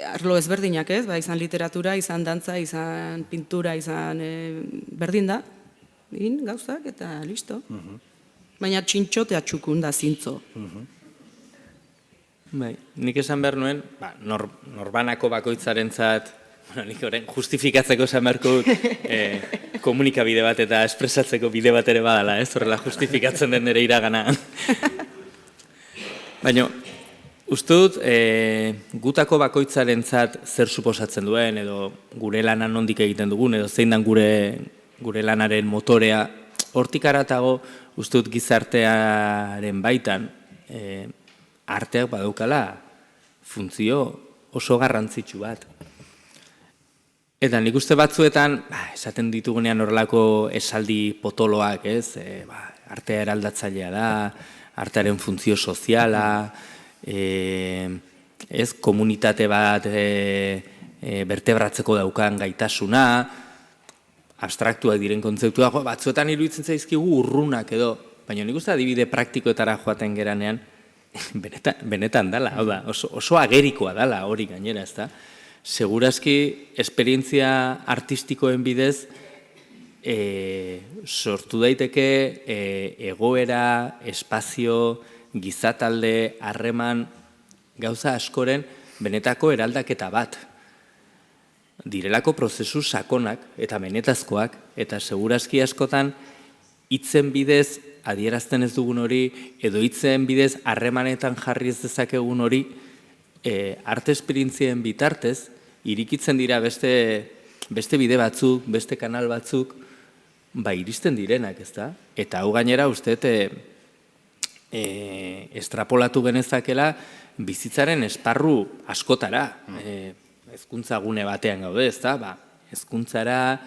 arlo ezberdinak ez, izan literatura, izan dantza, izan pintura, izan berdin da, gauzak eta listo. Baina txintxotea txukun da zintzo. Nik esan behar nuen, norbanako bakoitzarentzat, nik horren justifikatzeko esan beharko komunikabide bat eta espresatzeko bide bat ere badala, ez horrela justifikatzen den ere iragana. Baina, uste dut, gutako bakoitzarentzat zer suposatzen duen, edo gure lanan nondik egiten dugun, edo zein dan gure lanaren motorea, hortik aratago, uste dut gizartearen baitan, arteak badaukala funtzio oso garrantzitsu bat. Eta nik uste batzuetan, esaten ditugunean horrelako esaldi potoloak, ez? Artea eraldatzailea da, artearen funtzio soziala, ez komunitate bat bertebratzeko daukan gaitasuna, abstraktuak diren kontzeptuak, batzuetan iruditzen zaizkigu urrunak edo, baina nik uste adibide praktikoetara joaten geranean, benetan dala, oso agerikoa dala hori gainera, ez da? Segurazki, esperientzia artistikoen bidez, sortu daiteke egoera, espazio, gizatalde, harreman, gauza askoren benetako eraldaketa bat. Direlako prozesu sakonak eta benetazkoak, eta segurazki askotan hitzen bidez adierazten ez dugun hori, edo hitzen bidez harremanetan jarri ez dezakegun hori, arte esperientzien bitartez, irikitzen dira beste bide batzuk, beste kanal batzuk, iristen direnak, ez da? Eta hau gainera uste estrapolatu genezakela bizitzaren esparru askotara. Hezkuntza gune batean gaude, ez da? Hezkuntzara,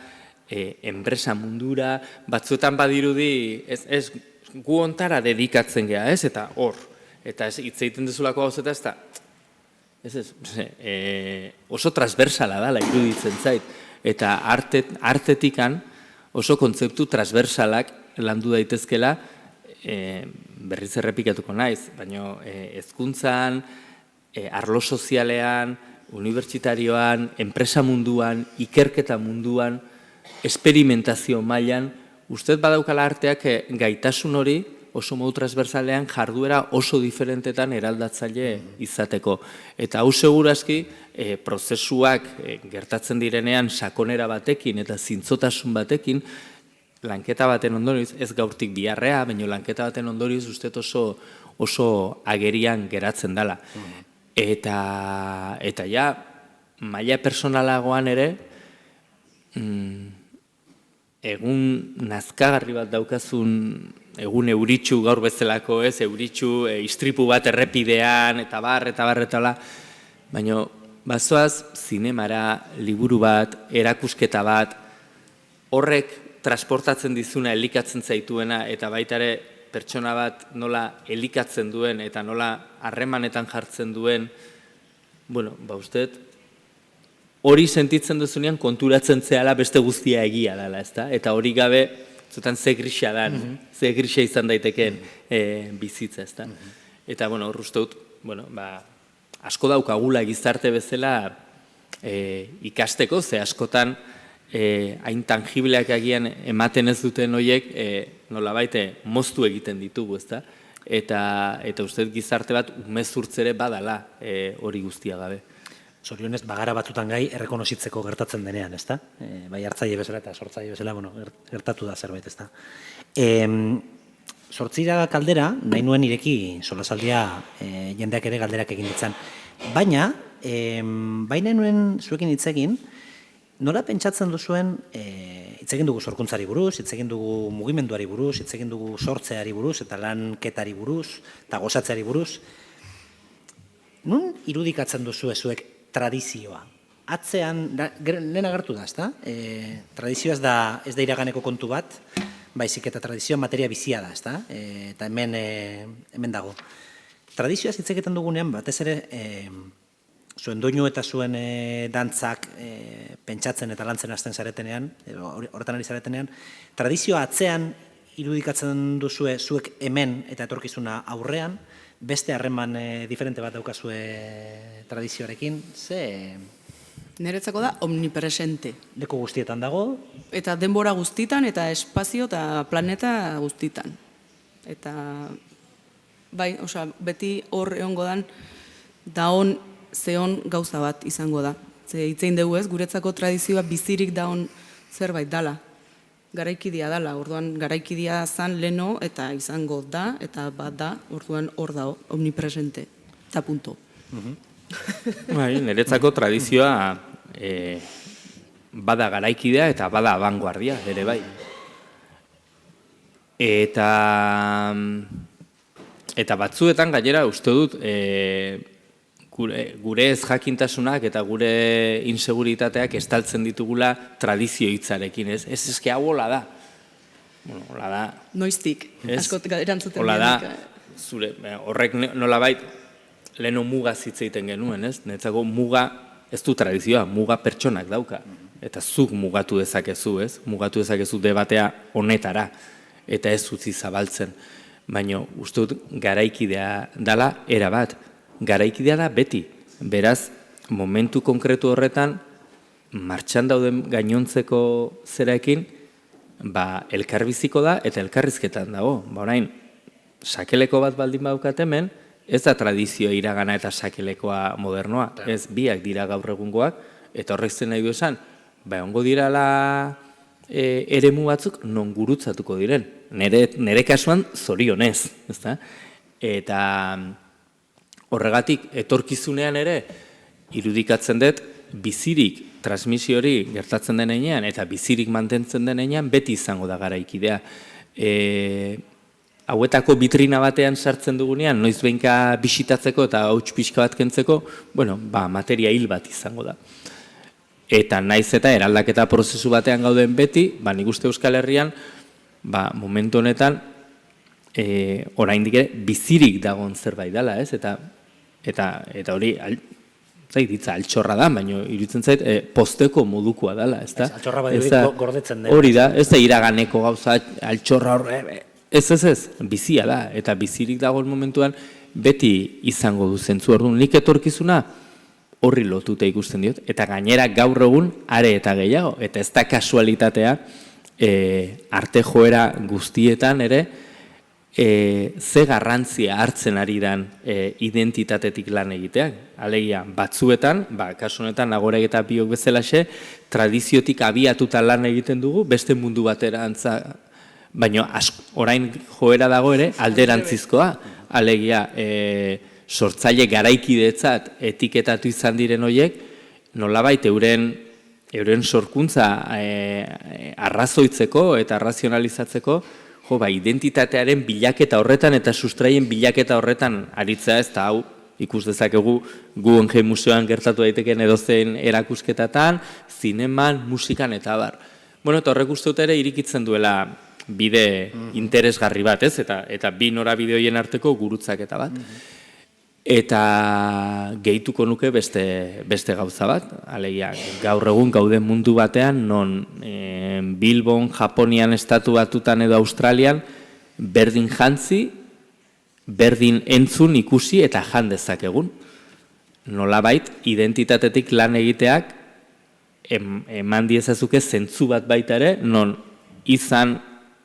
enpresa mundura, batzuetan badirudi, ez gu ontara dedikatzen geha, ez? Eta hor, eta hitz egiten dezulako gauzeta, ez da? Oso transversala da, iruditzen zait. Eta artetikan oso kontzeptu transversalak landu daitezkela, berriz errepikatuko naiz, baina hezkuntzan, arlo sozialean, unibertsitarioan, enpresa munduan, ikerketa munduan, esperimentazio mailan, ustez badaukala arteak gaitasun hori oso modu transversalean jarduera oso diferentetan eraldatzaile izateko. Eta hau segurazki prozesuak gertatzen direnean sakonera batekin eta zintzotasun batekin, lanketa baten ondorioz, ez gaurtik biharrea, baina lanketa baten ondorioz uste oso agerian geratzen dela. Eta ja, maila personalagoan ere, egun nazkagarri bat daukazun, egun euritxu gaur bezalako, ez, euritxu, istripu bat errepidean, eta bar, baina bazoaz, zinemara, liburu bat, erakusketa bat, horrek transportatzen dizuna elikatzen zaituena, eta baita ere pertsona bat nola elikatzen duen, eta nola harremanetan jartzen duen, bueno, uste, hori sentitzen duzunean konturatzen zehala beste guztia egia dela, ezta? Eta hori gabe, zutan ze grisa dan, ze grisa izan daitekeen bizitza, ezta? Eta, bueno, hor uste dut, asko daukagula gizarte bezala ikasteko, ze askotan hain tangibleak agian ematen ez duten horiek nolabait moztu egiten ditugu, ezta? Eta uste gizarte bat umezurtzere badala hori guztia gabe. Zorionez, bagara batzutan gai errekonozitzeko gertatzen denean, ezta? Bai hartzaile bezala eta sortzaile bezala, gertatu da zerbait, ezta? Zortzira kaldera, nahi nuen ireki solasaldia jendeak ere galderak egin ditzan. Baina, baina nuen zuekin hitz egin, nola pentsatzen duzuen, hitz egin dugu sorkuntzari buruz, hitz egin dugu mugimenduari buruz, hitz egin dugu sortzeari buruz, eta lanketari buruz, eta gozatzeari buruz. Nun irudikatzen duzu zuek tradizioa? Atzean, lehen agertu da, ezta? Tradizioa ez da iraganeko kontu bat, baizik eta tradizioa materia bizia da, ezta? Eta hemen dago. Tradizioaz hitz egiten dugunean, batez ere, zuen doinu eta zuen dantzak pentsatzen eta lantzen hasten zaretenean, horretan ari zaretenean, tradizioa atzean irudikatzen duzue zuek hemen eta etorkizuna aurrean, beste harreman diferente bat daukazue tradizioarekin, ze... Niretzako da omnipresente. Leku guztietan dago. Eta denbora guztitan, eta espazio eta planeta guztitan. Eta, bai, beti hor egongo dan, daon zeon gauza bat izango da. Ze hitzein dugu ez, guretzako tradizioa bizirik daon zerbait dala. Garaikidia dala, orduan garaikidia zan leno eta izango da, eta bat da, orduan hor da, omnipresente, eta punto. Niretzako tradizioa bada garaikidea eta bada abanguardia, ere bai. Eta batzuetan gainera uste dut gure ez jakintasunak eta gure inseguritateak estaltzen ditugula tradizio hitzarekin, ez? Ez eske hau hola da. Bueno, hola da. Noiztik, askot erantzuten hola da, zure, horrek nolabait leheno muga zitzeiten genuen, ez? Netzako muga, ez du tradizioa, muga pertsonak dauka. Eta zuk mugatu dezakezu, ez? Mugatu dezakezu debatea honetara, eta ez utzi zabaltzen. Baina uste dut garaikidea dala erabat. Garaikidea da beti. Beraz, momentu konkretu horretan, martxan dauden gainontzeko zeraekin, elkarbiziko da eta elkarrizketan dago. Orain, sakeleko bat baldin badaukat hemen, ez da tradizio iragana eta sakelekoa modernoa. Ez biak dira gaur egungoak, eta horrek zen nahi du esan, ongo dirala eremu batzuk non gurutzatuko diren. Nere kasuan zorionez. Eta horregatik, etorkizunean ere, irudikatzen dut, bizirik transmisio hori gertatzen denean eta bizirik mantentzen denean beti izango da garaikidea. Hauetako bitrina batean sartzen dugunean, noiz behinka bisitatzeko eta hauts pixka bat kentzeko, materia hil bat izango da. Eta naiz eta eraldaketa prozesu batean gauden beti, nik uste Euskal Herrian, momentu honetan, oraindik ere bizirik dagoen zerbait dela, ez? Eta hori, zaititza altxorra da, baina iruditzen zait posteko modukoa dela, ez da? Altxorra bat gordetzen da. Hori da, ez da iraganeko gauza altxorra horre, ez, bizia da, eta bizirik dagoen momentuan beti izango du zentzu. Orduan, nik etorkizuna horri lotuta ikusten diot, eta gainera gaur egun are eta gehiago, eta ez da kasualitatea arte joera guztietan ere, ze garrantzia hartzen ari dan identitatetik lan egiteak. Alegia, batzuetan, kasu honetan Nagorek eta biok bezalaxe, tradiziotik abiatuta lan egiten dugu, beste mundu baterantza, baina orain joera dago ere alderantzizkoa. Alegia, sortzaile garaikidetzat etiketatu izan diren horiek, nolabait euren sorkuntza arrazoitzeko eta razionalizatzeko, identitatearen bilaketa horretan eta sustraien bilaketa horretan aritzea, ez da hau, ikus dezakegu Guggenheim Museoan gertatu daiteken edozein erakusketatan, zineman, musikan eta abar. Bueno, eta horrek uste dut ere irikitzen duela bide interesgarri bat, ez? Eta bi norabide horien arteko gurutzaketa bat. Eta gehituko nuke beste gauza bat, alegia, gaur egun gauden mundu batean, non Bilbon, Japonian, Estatu Batutan edo Australian, berdin jantzi, berdin entzun ikusi eta jan dezakegun. Nolabait, identitatetik lan egiteak eman diezazuke zentzu bat baita ere, non izan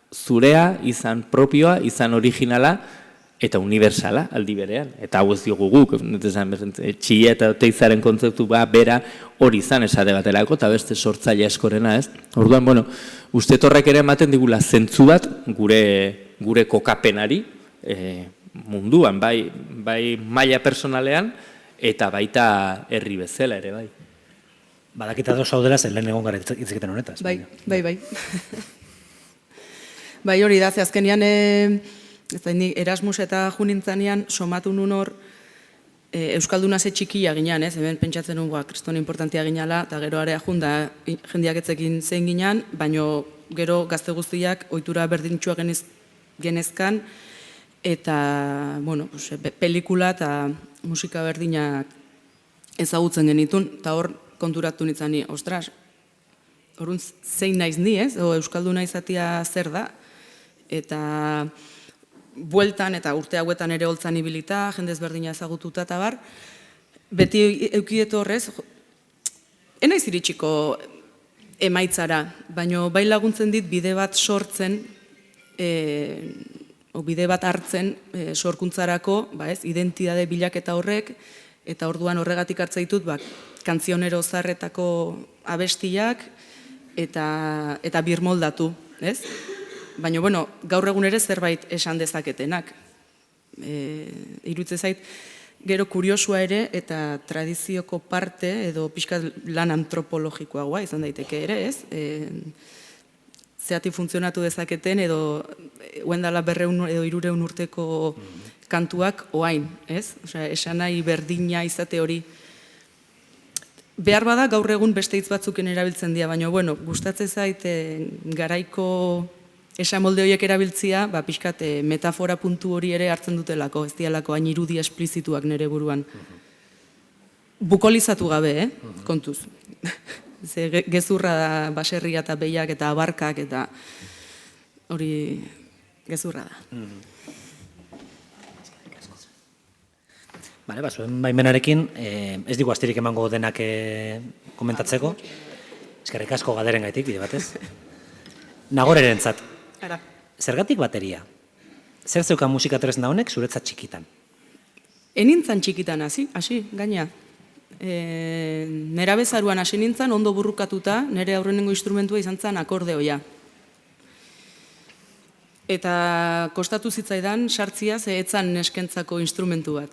zurea, izan propioa, izan originala, eta universala aldi berean. Eta hau ez diogu guk, txia eta teizaren kontzeptu bera hori izan esate baterako, eta beste sortzaile askorena, ez? Orduan, bueno, uste horrek ere ematen digula zentzu bat gure kokapenari munduan, bai maila personalean, eta baita herri bezala ere, bai. Badakita doz hau dela zen lehen egon gara itziketen honetaz. Bai. Bai, hori da, ze azkenean, Erasmus eta junintzanean somatu nun hor Euskalduna ze txikia ginean, ez? Hemen pentsatzen nun, kriston importantia ginala, eta gero area junda jendiak etzekin zein ginean, baino gero gazte guztiak ohitura berdintxua genezkan, eta, bueno, pelikula eta musika berdinak ezagutzen genitun, eta hor konturatu nintzani, ostras, horun zein naiz ni, ez? Euskalduna izatea zer da, eta bueltan eta urte hauetan ere holtzan ibilita, jende ezberdina ezagututa eta bar, beti eukieto horrez, enaiz iritsiko emaitzara, baino bai laguntzen dit bide bat sortzen, bide bat hartzen sorkuntzarako, identitate bilaketa horrek, eta orduan horregatik hartza ditut, kantzionero zarretako abestiak eta birmoldatu, ez? Baina, bueno, gaur egun ere zerbait esan dezaketenak. Iruditzen zait, gero kuriosua ere eta tradizioko parte edo pixkat lan antropologikoagoa izan daiteke ere, ez? Zeatik funtzionatu dezaketen edo huendala 200 edo 300 urteko kantuak oain, ez? Osea, esan nahi berdina izate hori. Behar bada gaur egun beste hitz batzuken erabiltzen dira, baina, bueno, gustatzen zait garaiko esan molde horiek erabiltzia, pixkat metafora puntu hori ere hartzen dutelako, ez dialako hain irudi esplizituak nire buruan. Bukolizatu gabe, kontuz. Gezurra da baserria eta behiak eta abarkak eta hori gezurra da. Zuen baimenarekin, ez digu astirik emango denak komentatzeko. Eskerrik asko gaderen gaitik, bide batez. Nagorerentzat. Zergatik bateria? Zer zeukan musika tresna honek zuretzat txikitan? Enintzan txikitan hasi, gaina. Nera bezaruan hasi nintzen, ondo burrukatuta, nire aurrenengo instrumentua izan zen akordeoia. Eta kostatu zitzaidan sartzia ze etzan neskentzako instrumentu bat.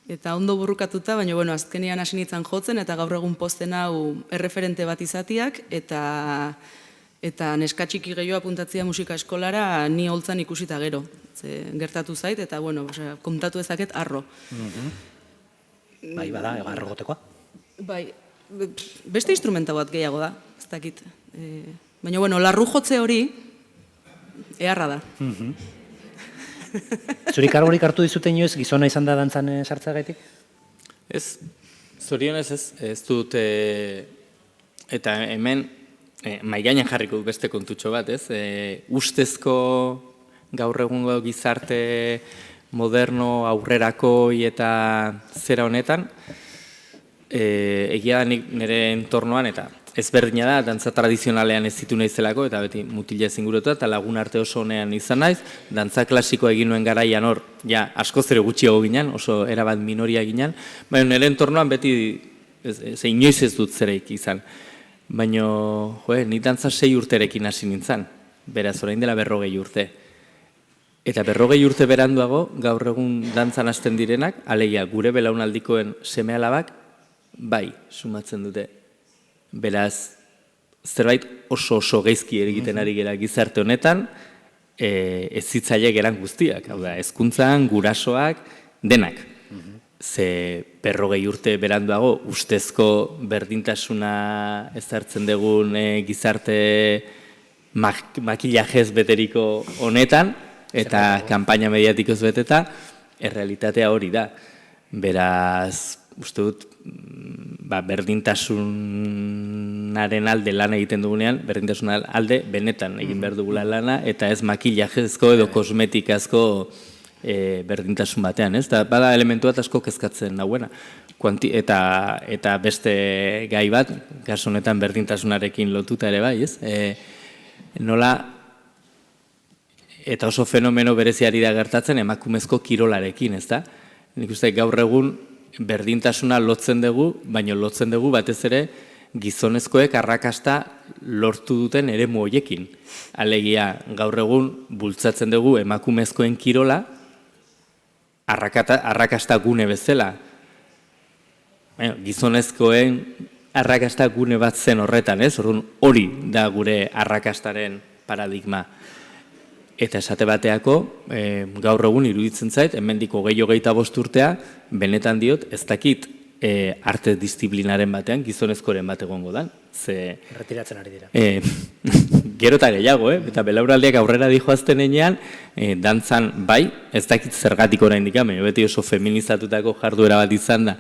Eta ondo burrukatuta, baina bueno, azkenean hasi nintzen jotzen, eta gaur egun posten hau erreferente bat izatiak, eta neskatxiki gehiago apuntatzia musika eskolara ni holtzan ikusita gero. Gertatu zait, eta bueno, kontatu ezaket arro. Bai, bada, arro gotekoa? Bai, beste instrumenta bat gehiago da, ez dakit. Baina bueno, larru jotze hori, eharra da. Zuri kargorik hartu dizuten inoiz gizona izan da dantzan sartzagaitik? Ez, zorionez ez dut, eta hemen maigainan jarriko dut beste kontutxo bat, ez? Ustezko gaur egungo gizarte moderno aurrerakoi eta zera honetan, egia da nik nire entornoan eta ezberdina da, dantza tradizionalean ez zitu naizelako, eta beti mutila zingurutu, eta lagun arte oso honean izan naiz, dantza klasikoa egin nuen garaian hor, ja, asko zero gutxiago ginen, oso erabat minoria ginen, baina nire entornoan beti, inoiz ez dut zereik izan. Baina, ni dantza 6 urterekin hasi nintzen, beraz, orain dela 40 urte. Eta 40 urte beranduago, gaur egun dantzan hasten direnak, alegia, gure belaunaldikoen seme-alabak, bai, sumatzen dute. Beraz, zerbait oso geizki egiten ari gera gizarte honetan, ez zitzaile geran guztiak, hau da, hezkuntzan, gurasoak, denak. Ze 40 urte beranduago, ustezko berdintasuna ezartzen dugun gizarte makillajez beteriko honetan, eta kanpaina mediatikoz beteta, errealitatea hori da. Beraz, uste dut, berdintasunaren alde lan egiten dugunean, berdintasunaren alde benetan egin behar dugula lana, eta ez makillajezko edo kosmetikazko berdintasun batean, ez? Bada elementu bat asko kezkatzen nahuena. Eta beste gai bat, kasu honetan berdintasunarekin lotuta ere bai, ez? Nola, eta oso fenomeno bereziari da gertatzen emakumezko kirolarekin, ez da? Nik uste gaur egun berdintasuna lotzen dugu, baina lotzen dugu batez ere gizonezkoek arrakasta lortu duten eremu horiekin. Alegia, gaur egun bultzatzen dugu emakumezkoen kirola arrakasta gune bezala. Gizonezkoen arrakasta gune bat zen horretan, ez? Hori da gure arrakastaren paradigma. Eta esate bateako, gaur egun iruditzen zait, hemendik 25 urtea, benetan diot, ez dakit arte disiplinaren batean, gizonezkoren bat egongo da. Retiratzen ari dira. Gero eta gehiago, eta belauraldiak aurrera dijoazten enean, dantzan bai, ez dakit zergatik oraindik, beti oso feminizatutako jarduera bat izan da.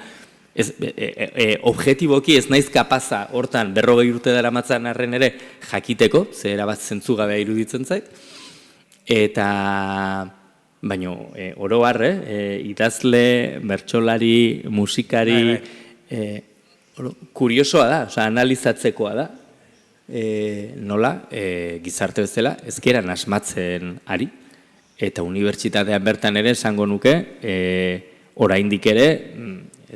Objetiboki ez naiz kapaza hortan 40 urte daramatzan arren ere jakiteko, ze erabat zentzugabea iruditzen zait, eta baino oro har, idazle, bertsolari, musikari, kuriosoa da, analizatzekoa da, nola gizarte bezala ezkeran asmatzen ari, eta unibertsitatean bertan ere esango nuke, oraindik ere,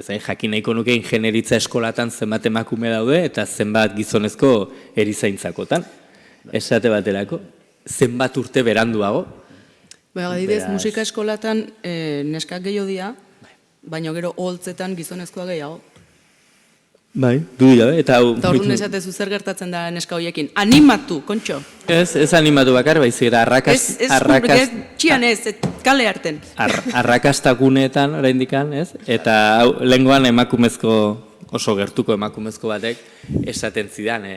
jakin nahiko nuke ingenieritza eskolatan zenbat emakume daude, eta zenbat gizonezko erizaintzakotan, esate baterako. Zenbat urte beranduago. Adibidez, musika eskolatan neskak gehiago dira, baina gero holtzetan gizonezkoa gehiago. Bai, du dira, eta hau... Eta orduan esatezu zer gertatzen da neska horiekin. Animatu, kontxo! Ez animatu bakar, baizik eta txian ez, kale harten. Arrakastaguneetan, oraindikan, ez? Eta lehengoan emakumezko, oso gertuko emakumezko batek, esaten zidan,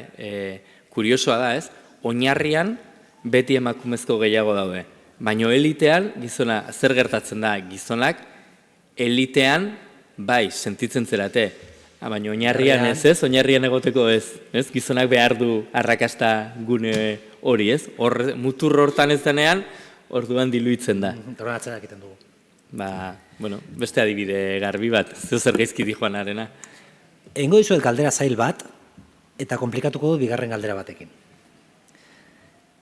kuriosoa da, ez? Oinarrian, beti emakumezko gehiago daude. Baina elitean, gizona, zer gertatzen da, gizonak, elitean, bai, sentitzen zerate. Baina oinarrian ez, oinarrian egoteko ez. Gizonak behar du arrakasta gune hori, ez? Mutur hortan ez denean, orduan diluitzen da. Horren atzenak egiten dugu. Beste adibide garbi bat, zer gaizki dijoanarena. Egingo dizuet galdera zail bat, eta komplikatuko du bigarren galdera batekin.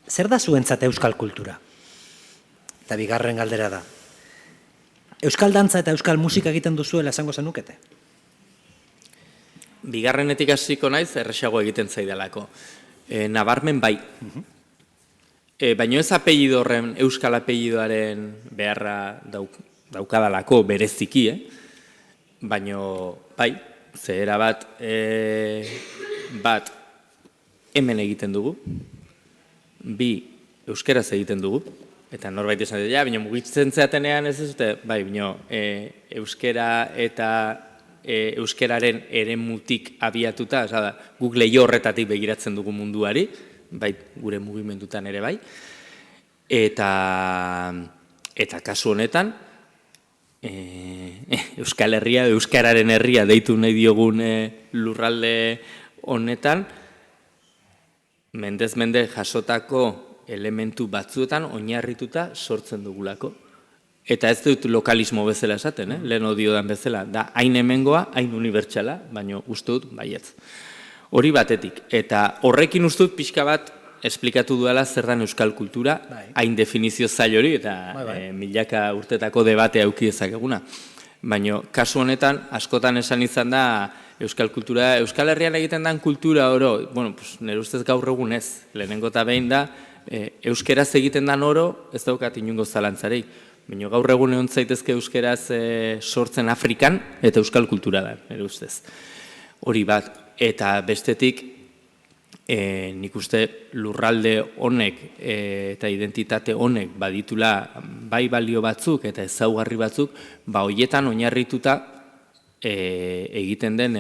Zer da zuentzat euskal kultura? Eta bigarren galdera da. Euskal dantza eta euskal musika egiten duzuela esango zenukete? Bigarrenetik hasiko naiz, erresago egiten zaidalako. Nabarmen bai. Baina ez apellido horren, euskal apellidoaren beharra daukadalako bereziki, baina bai, zehera bat hemen egiten dugu, bi euskeraz egiten dugu, eta norbait esan dut, baina mugitzen zeatenean ez dute, bai, baina euskera eta euskeraren eremutik abiatuta, guk leiho horretatik begiratzen dugu munduari, bai, gure mugimendutan ere bai, eta kasu honetan, Euskal Herria, euskararen herria deitu nahi diogun lurralde honetan, mendez mende jasotako elementu batzuetan oinarrituta sortzen dugulako. Eta ez dut lokalismo bezala esaten, lehen odiodan bezala, da hain hemengoa, hain unibertsala, baina uste dut baietz. Hori batetik, eta horrekin ustut pixka bat esplikatu duela zer dan euskal kultura, hain definizio zail hori, eta milaka urtetako debatea eduki dezakeguna. Baina kasu honetan, askotan esan izan da euskal kultura, Euskal Herrian egiten den kultura oro, bueno, nire ustez gaur egun ez, lehenengo eta behin da, euskeraz egiten den oro, ez daukat inungo zalantzarei. Baina gaur egun egon zaitezke euskeraz sortzen Afrikan, eta euskal kultura da, nire ustez. Hori bat, eta bestetik, nik uste lurralde honek eta identitate honek baditula bai balio batzuk eta ezaugarri batzuk, hoietan oinarrituta egiten den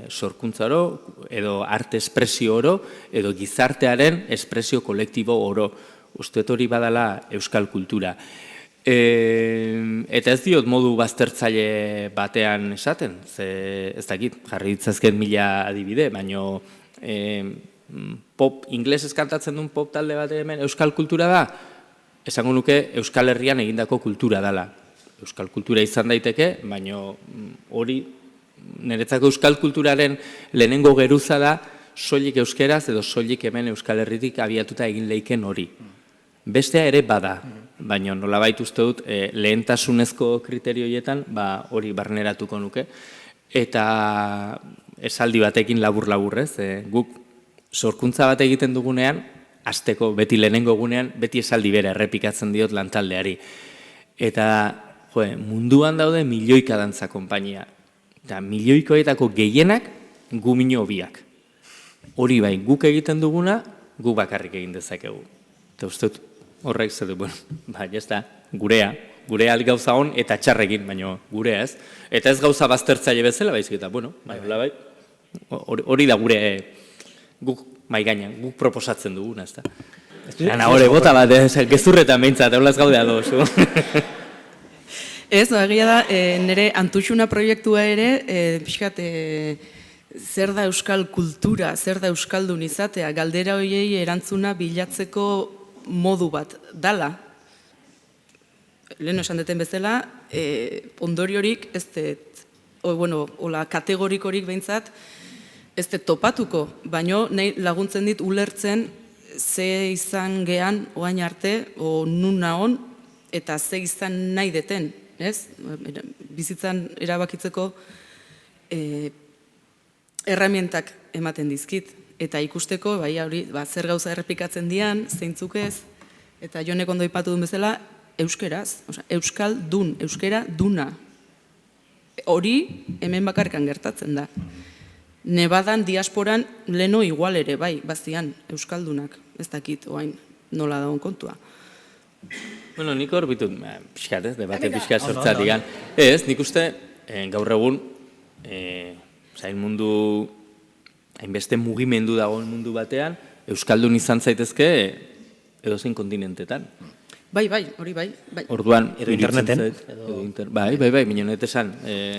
sorkuntza oro, edo arte espresio oro, edo gizartearen espresio kolektibo oro. Uste hori badala euskal kultura. Eta ez diot modu baztertzaile batean esaten, ez dakit, jarri ditzazken 1000 adibide, baino pop, inglesez kantatzen duen pop talde bat hemen euskal kultura da, esango nuke Euskal Herrian egindako kultura dela. Euskal kultura izan daiteke, baino hori niretzako euskal kulturaren lehenengo geruza da soilik euskeraz edo soilik hemen Euskal Herritik abiatuta egin leiken hori. Bestea ere bada, baina nolabait uste dut lehentasunezko kriterioietan hori barneratuko nuke. Eta esaldi batekin labur-laburrez, guk sorkuntza bat egiten dugunean, hasteko beti lehenengo egunean, beti esaldi bera errepikatzen diot lantaldeari. Eta munduan daude milioika dantza konpainia. Eta milioikoetako gehienak gu mino biak. Hori bai, guk egiten duguna, gu bakarrik egin dezakegu. Eta uste dut, horrek zer du, jazta, gurea gauza hon eta txarrekin, baina gurea ez. Eta ez gauza baztertzaile bezala, baizik eta, hori da gure guk maigainan, guk proposatzen duguna, ez da. Ana, hori, bota bat, gezurretan behintzat, eulaz gaudea dozu. Ez, egia da, nire Antuxuna proiektua ere, pixkat, zer da euskal kultura, zer da euskaldun izatea, galdera horiei erantzuna bilatzeko modu bat dala. Lehen esan deten bezala, ondoriorik, kategorikorik behintzat, ez topatuko, baino nahi laguntzen dit ulertzen ze izan gehan oain arte, o nun nahon, eta ze izan nahi deten, ez? Bizitzan erabakitzeko erramientak ematen dizkit, eta ikusteko, zer gauza errepikatzen dian, zeintzuk ez, eta Jonek ondo aipatu duen bezala, euskeraz, euskal dun, euskera duna. Hori hemen bakarkan gertatzen da. Nebadan, diasporan, leno igual ere, bazian, euskaldunak, ez dakit, oain, nola dagoen kontua. Bueno, nik hor bitut, pixkat, debate pixkat sortzatik. Ez, nik uste, gaur egun, mundu, hainbeste mugimendu dagoen mundu batean, euskaldun izan zaitezke edozein kontinentetan. Bai, hori bai. Orduan, edo interneten. Bai, minenet esan,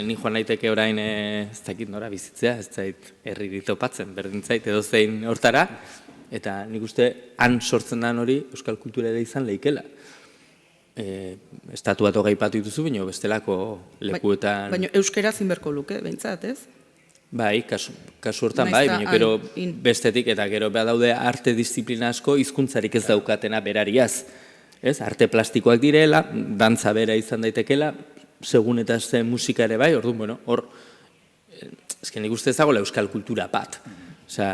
ni joan naiteke orain ez dakit nora bizitzea, ez zait herri topatzen, berdin zait edozein hortara, eta nik uste han sortzen den hori euskal kultura ere izan leikela. Estatu bat gaipatu dituzu, baina bestelako lekuetan... Baina euskera zinberko luke, behintzat, ez? Bai, kasu hortan bai, baina gero bestetik eta gero daude arte disiplina asko hizkuntzarik ez daukatena berariaz. Arte plastikoak direla, dantza bera izan daitekela, segun eta ze musika ere bai, orduan, hor, nik uste ezagoela euskal kultura bat.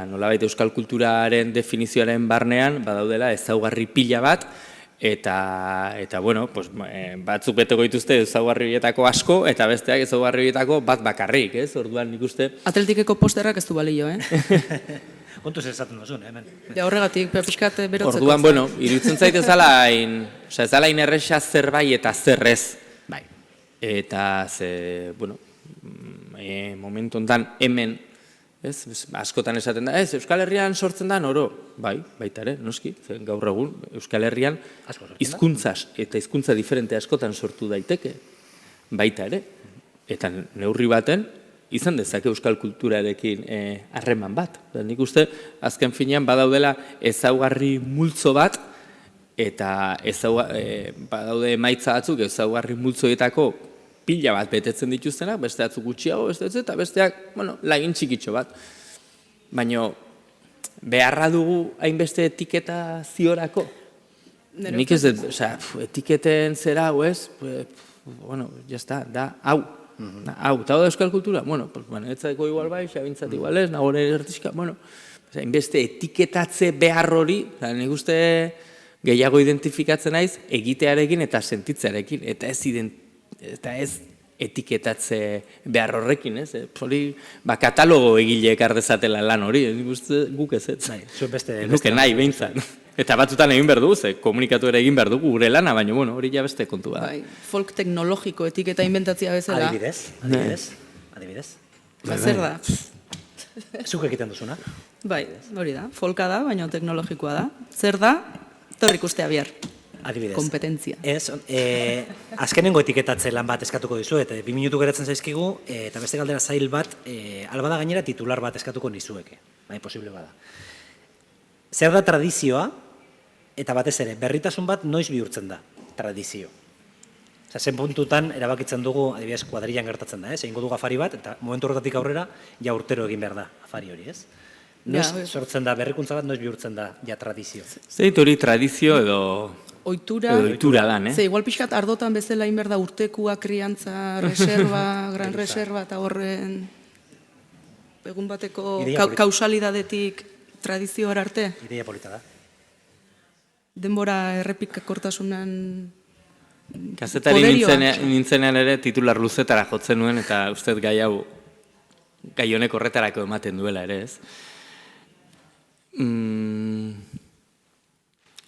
Nolabait euskal kulturaren definizioaren barnean, badaudela ezaugarri pila bat, eta batzuk beteko dituzte ezaugarri horietako asko, eta besteak ezaugarri horietako bat bakarrik, orduan nik uste... Atletikeko posterrak ez du balio, Kontuz esaten duzun, hemen. Horregatik, pixkat berotzeko. Orduan, iruditzen zait ez dala hain erresa zerbait eta zerrez. Bai. Eta, momentu honetan hemen, askotan esaten da, Euskal Herrian sortzen da oro. Bai, baita ere, noski, gaur egun, Euskal Herrian hizkuntzaz eta hizkuntza diferente askotan sortu daiteke. Baita ere. Eta neurri baten, izan dezake euskal kulturarekin harreman bat. Nik uste, azken finean badaudela ezaugarri multzo bat, eta badaude emaitza batzuk ezaugarri multzoetako pila bat betetzen dituztenak, beste batzuk gutxiago, eta besteak, lagin txikitxo bat. baina beharra dugu hainbeste etiketa ziorako? Nik ez dut, etiketen zera hau ez, bueno, jazta, da, hau. Hau, eta hau da euskal kultura? Bueno, etzadeko igual bai, xabintzat igual ez, nagore ertizka, bueno, hainbeste etiketatze behar hori, nik uste gehiago identifikatzen naiz egitearekin eta sentitzearekin, eta ez etiketatze behar horrekin, ez? Hori, katalogo egileek ardezatela lan hori, nik uste guk ez ez. Nuke nahi, behintzat. Eta batzutan egin behar dugu, komunikatu ere egin behar dugu gure lana, baina bueno, hori ja beste kontu da. Folk teknologiko etiketa inventatzia bezala. Adibidez. Zer da? Zuk egiten duzuna. Bai, hori da. Folka da, baina teknologikoa da. Zer da? Torrik ustea bihar. Adibidez. Kompetentzia. Ez, azkenengo etiketatze lan bat eskatuko dizuet, 2 minutu geratzen zaizkigu, eta beste galdera zail bat, albada gainera titular bat eskatuko nizueke, bai, posible bada. Zer da tradizioa, eta batez ere, berritasun bat noiz bihurtzen da, tradizio. Zen puntutan, erabakitzen dugu, adibidez, kuadrilan gertatzen da, egingo dugu afari bat, eta momentu horretatik aurrera, ja urtero egin behar da, afari hori, ez? Noiz sortzen da, berrikuntza bat, noiz bihurtzen da, ja tradizio. Zeit hori tradizio edo... Ohitura dan, Ze, igual pixkat ardotan bezala inber da urtekua, kriantza, reserva, gran reserva, eta horren egun bateko kausalidadetik tradizioa arte. Ideia polita da. Denbora errepikakortasunan Kazetari nintzenean ere titular luzetara jotzen nuen, eta ustez gai honek horretarako ematen duela ere, ez?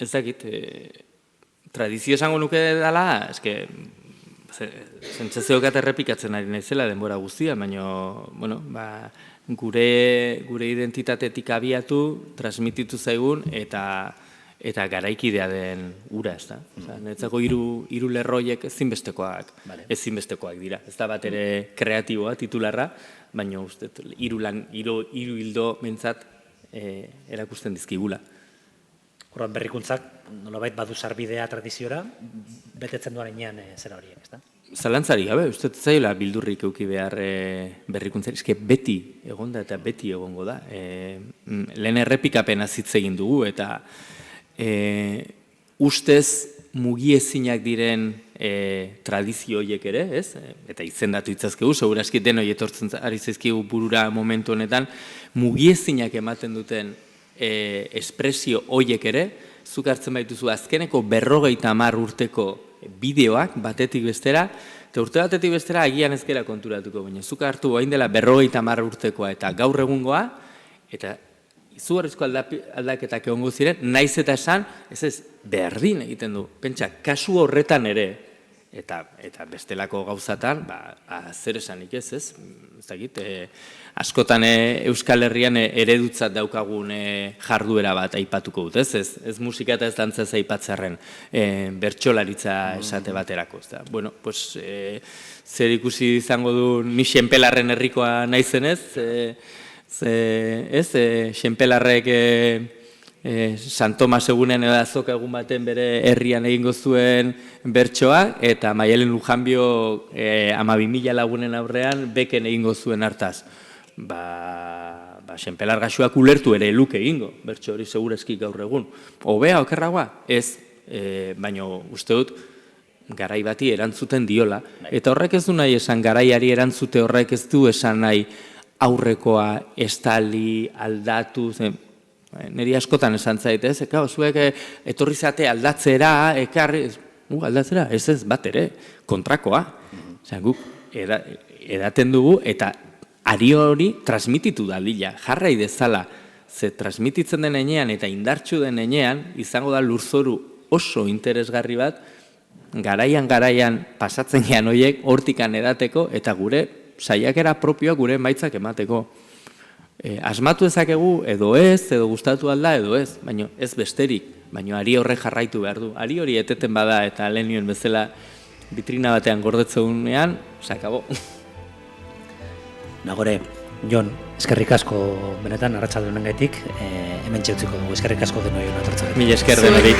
Ez dakit, tradizio esango nuke dela, eske, zentzaziokat errepikatzen ari naizela denbora guztia, baina, bueno, gure identitatetik abiatu, transmititu zaigun, eta garaikidea den ura, ez da? Netzako hiru lerroiek ezinbestekoak dira. Ez da bat ere kreatiboa, titularra, baina uste, hiru hildo mentzat erakusten dizkigula. Horren berrikuntzak, nolabait badu sarbidea tradiziora, betetzen duarenean zera horiek, ez da? Zalantzari gabe, uste zaila bildurrik euki behar berrikuntzari, eske beti egonda eta beti egongo da. Lehen errepikapena hitz egin dugu, eta ustez mugiezinak diren tradizio horiek ere, ez? Eta izendatu itzazkegu, segurazki denoi etortzen ari zaizkigu burura momentu honetan, mugiezinak ematen duten espresio horiek ere, zuk hartzen baituzu azkeneko 50 urteko bideoak batetik bestera, eta urte batetik bestera agian ez gera konturatuko, baina zuk hartu bain dela 50 urtekoa eta gaur egungoa, eta izugarrizko aldaketak egongo ziren, naiz eta esan, ez berdin egiten du. Pentsa, kasu horretan ere, eta bestelako gauzatan, zer esanik ez, ez dakit, askotan Euskal Herrian eredutzat daukagun jarduera bat aipatuko dut, ez musika eta ez dantza ez aipatzarren, bertsolaritza esate baterako, ez da. Bueno, pues, zer ikusi izango du ni Xenpelarren herrikoa naizenez, Xenpelarrek San Tomas egunen edo azoka egun baten bere herrian egingo zuen bertsoa, eta Maialen Lujanbio 12.000 lagunen aurrean beken egingo zuen hartaz. Xenpelar gaxuak ulertu ere luke egingo, bertso hori segurazki gaur egun. Hobea, okerragoa? Ez, baina uste dut garai bati erantzuten diola. Eta horrek ez du nahi esan garaiari erantzute, horrek ez du esan nahi aurrekoa estali, aldatu, niri askotan esan zaitez, zuek etorri zate aldatzera, ekarri, aldatzera, ez bat ere, kontrakoa. Guk edaten dugu, eta ari hori transmititu da dila, jarrai dezala, ze transmititzen den enean eta indartsu den enean, izango da lurzoru oso interesgarri bat, garaian pasatzen gean horiek hortikan edateko, eta gure saiakera propioa gure emaitzak emateko. Asmatu ezakegu edo ez, edo gustatu alda edo ez, baina ez besterik, baina ari horre jarraitu behar du. Ari hori eteten bada eta lehenioen bezala vitrina batean gordetzegunean, sakabo. Nagore, Jon, eskerrik asko benetan, arratsalde honengatik, hemen txeutziko dugu, eskerrik asko denoi hona tortzak. Mila esker denori.